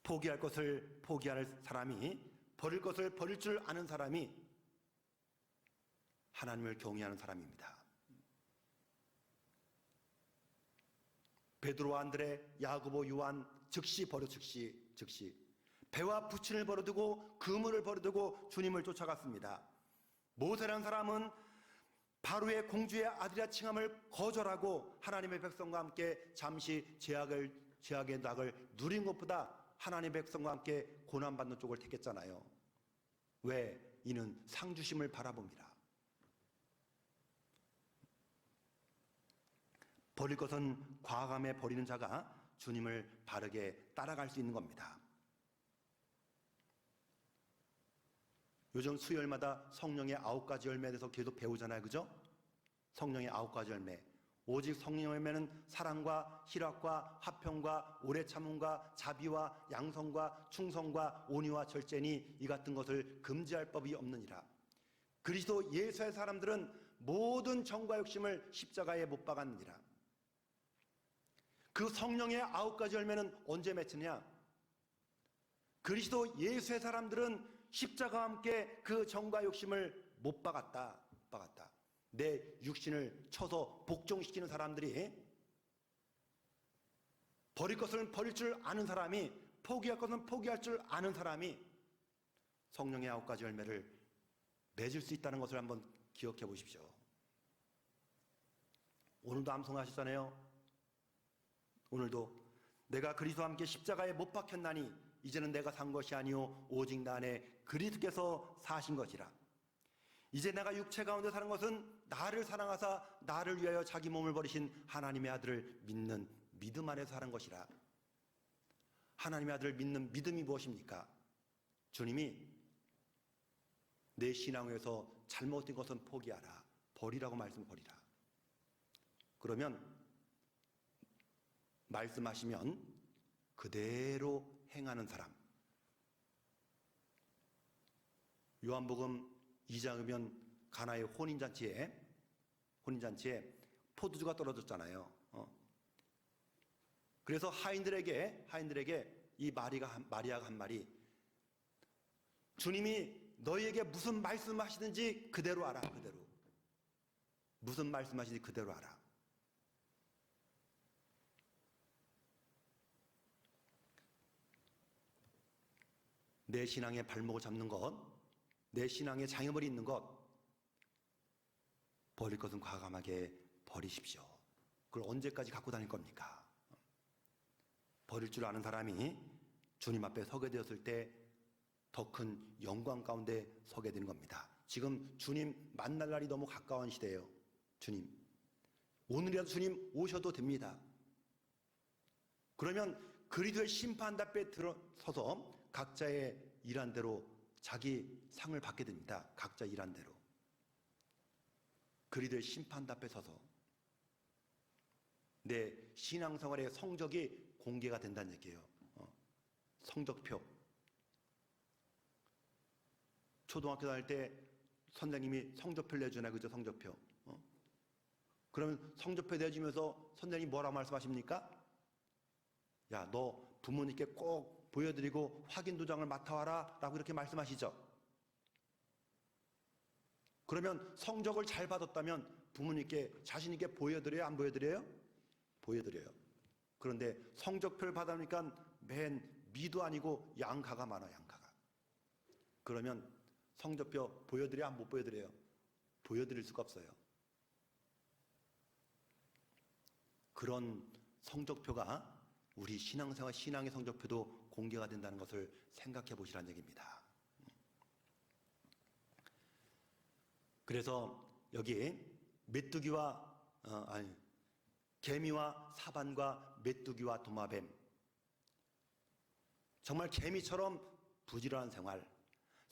포기할 것을 포기할 사람이, 버릴 것을 버릴 줄 아는 사람이 하나님을 경외하는 사람입니다. 베드로와 안드레, 야고보, 요한 즉시 버려 즉시 배와 부친을 버려두고 그물을 버려두고 주님을 쫓아갔습니다. 모세라는 사람은 바로의 공주의 아들이라 칭함을 거절하고 하나님의 백성과 함께 잠시 제약의 낙을 누린 것보다 하나님의 백성과 함께 고난받는 쪽을 택했잖아요. 왜? 이는 상주심을 바라봅니다. 버릴 것은 과감해 버리는 자가 주님을 바르게 따라갈 수 있는 겁니다. 요즘 수요일마다 성령의 9가지 열매에 대해서 계속 배우잖아요. 그죠? 성령의 9가지 열매. 오직 성령의 열매는 사랑과 희락과 화평과 오래 참음과 자비와 양성과 충성과 온유와 절제니 이 같은 것을 금지할 법이 없느니라. 그리스도 예수의 사람들은 모든 정과 욕심을 십자가에 못 박았느니라. 그 성령의 9가지 열매는 언제 맺히냐? 그리스도 예수의 사람들은 십자가와 함께 그 정과 욕심을 못 박았다. 내 육신을 쳐서 복종시키는 사람들이, 버릴 것은 버릴 줄 아는 사람이, 포기할 것은 포기할 줄 아는 사람이 성령의 9가지 열매를 맺을 수 있다는 것을 한번 기억해 보십시오. 오늘도 암송하셨잖아요. 오늘도 내가 그리스도와 함께 십자가에 못 박혔나니 이제는 내가 산 것이 아니요 오직 나 안에 그리스도께서 사신 것이라. 이제 내가 육체 가운데 사는 것은 나를 사랑하사 나를 위하여 자기 몸을 버리신 하나님의 아들을 믿는 믿음 안에서 사는 것이라. 하나님의 아들을 믿는 믿음이 무엇입니까? 주님이 내 신앙에서 잘못된 것은 포기하라, 버리라고 버리라. 그러면 말씀하시면 그대로 행하는 사람. 요한복음 2장이면 가나의 혼인잔치에 포도주가 떨어졌잖아요. 그래서 하인들에게 이 마리아가 한 말이, 주님이 너희에게 무슨 말씀하시든지 그대로 알아. 무슨 말씀하시든지 그대로 알아. 내 신앙의 발목을 잡는 것, 내 신앙의 장애물이 있는 것, 버릴 것은 과감하게 버리십시오. 그걸 언제까지 갖고 다닐 겁니까? 버릴 줄 아는 사람이 주님 앞에 서게 되었을 때 더 큰 영광 가운데 서게 되는 겁니다. 지금 주님 만날 날이 너무 가까운 시대예요. 주님, 오늘이라도 주님 오셔도 됩니다. 그러면 그리스도의 심판 앞에 들어서서 각자의 일한 대로 자기 상을 받게 됩니다. 각자 일한 대로. 그리스도의 심판 앞에 서서 내 신앙생활의 성적이 공개가 된다는 얘기예요. 성적표. 초등학교 다닐 때 선생님이 성적표를 내주잖아요. 그죠? 성적표. 그러면 성적표 내주면서 선생님이 뭐라고 말씀하십니까? 야, 너 부모님께 꼭 보여드리고 확인 도장을 맡아와라 라고 이렇게 말씀하시죠. 그러면 성적을 잘 받았다면 부모님께 자신 있게 보여드려요? 안 보여드려요? 보여드려요. 그런데 성적표를 받으니까 맨 미도 아니고 양가가 많아요. 양가가. 그러면 성적표 보여드려요? 안 못 보여드려요? 보여드릴 수가 없어요. 그런 성적표가 우리 신앙생활, 신앙의 성적표도 공개가 된다는 것을 생각해 보시라는 얘기입니다. 그래서 여기 개미와 사반과 메뚜기와 도마뱀, 정말 개미처럼 부지런한 생활,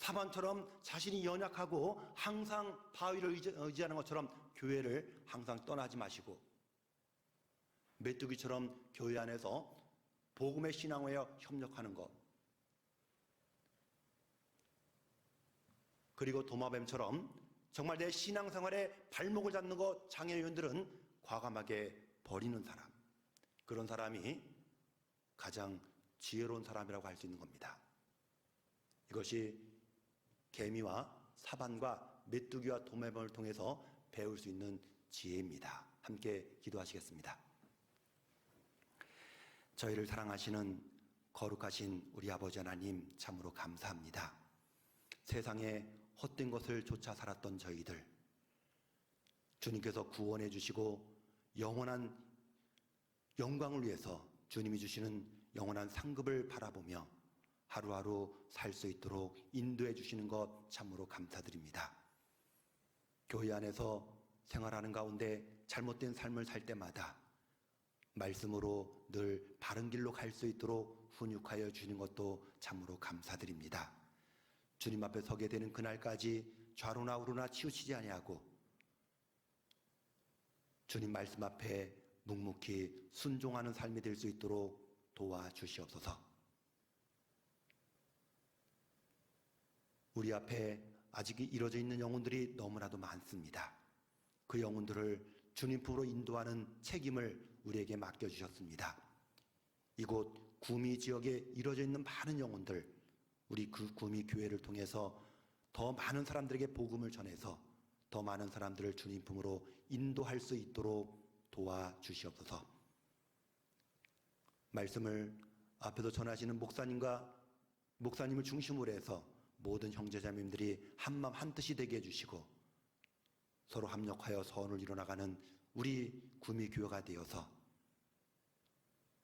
사반처럼 자신이 연약하고 항상 바위를 의지하는 것처럼 교회를 항상 떠나지 마시고, 메뚜기처럼 교회 안에서 복음의 신앙에 협력하는 것, 그리고 도마뱀처럼 정말 내 신앙생활에 발목을 잡는 것, 장애인들은 과감하게 버리는 사람, 그런 사람이 가장 지혜로운 사람이라고 할 수 있는 겁니다. 이것이 개미와 사반과 메뚜기와 도마뱀을 통해서 배울 수 있는 지혜입니다. 함께 기도하시겠습니다. 저희를 사랑하시는 거룩하신 우리 아버지 하나님, 참으로 감사합니다. 세상에 헛된 것을 쫓아 살았던 저희들, 주님께서 구원해 주시고 영원한 영광을 위해서 주님이 주시는 영원한 상급을 바라보며 하루하루 살 수 있도록 인도해 주시는 것 참으로 감사드립니다. 교회 안에서 생활하는 가운데 잘못된 삶을 살 때마다 말씀으로 늘 바른 길로 갈 수 있도록 훈육하여 주시는 것도 참으로 감사드립니다. 주님 앞에 서게 되는 그날까지 좌로나 우로나 치우치지 아니하고 주님 말씀 앞에 묵묵히 순종하는 삶이 될 수 있도록 도와주시옵소서. 우리 앞에 아직 이뤄져 있는 영혼들이 너무나도 많습니다. 그 영혼들을 주님 품으로 인도하는 책임을 우리에게 맡겨주셨습니다. 이곳 구미 지역에 이뤄져 있는 많은 영혼들, 우리 그 구미 교회를 통해서 더 많은 사람들에게 복음을 전해서 더 많은 사람들을 주님 품으로 인도할 수 있도록 도와주시옵소서. 말씀을 앞에서 전하시는 목사님을 중심으로 해서 모든 형제자매님들이 한마음 한뜻이 되게 해주시고 서로 합력하여 선을 이뤄나가는 우리 구미 교회가 되어서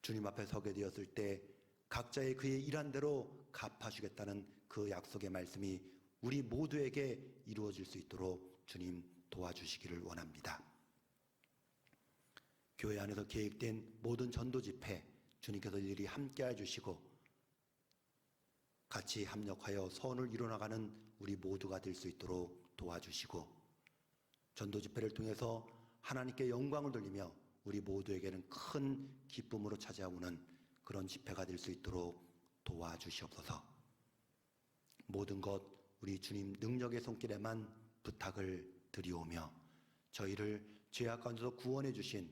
주님 앞에 서게 되었을 때 각자의 그의 일한 대로 갚아주겠다는 그 약속의 말씀이 우리 모두에게 이루어질 수 있도록 주님 도와주시기를 원합니다. 교회 안에서 계획된 모든 전도 집회 주님께서 일일이 함께해 주시고 같이 합력하여 선을 이뤄나가는 우리 모두가 될 수 있도록 도와주시고 전도 집회를 통해서 하나님께 영광을 돌리며 우리 모두에게는 큰 기쁨으로 찾아오는 그런 집회가 될 수 있도록 도와주시옵소서. 모든 것 우리 주님 능력의 손길에만 부탁을 드리오며 저희를 죄악 가운데서 구원해 주신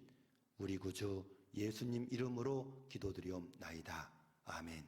우리 구주 예수님 이름으로 기도드리옵나이다. 아멘.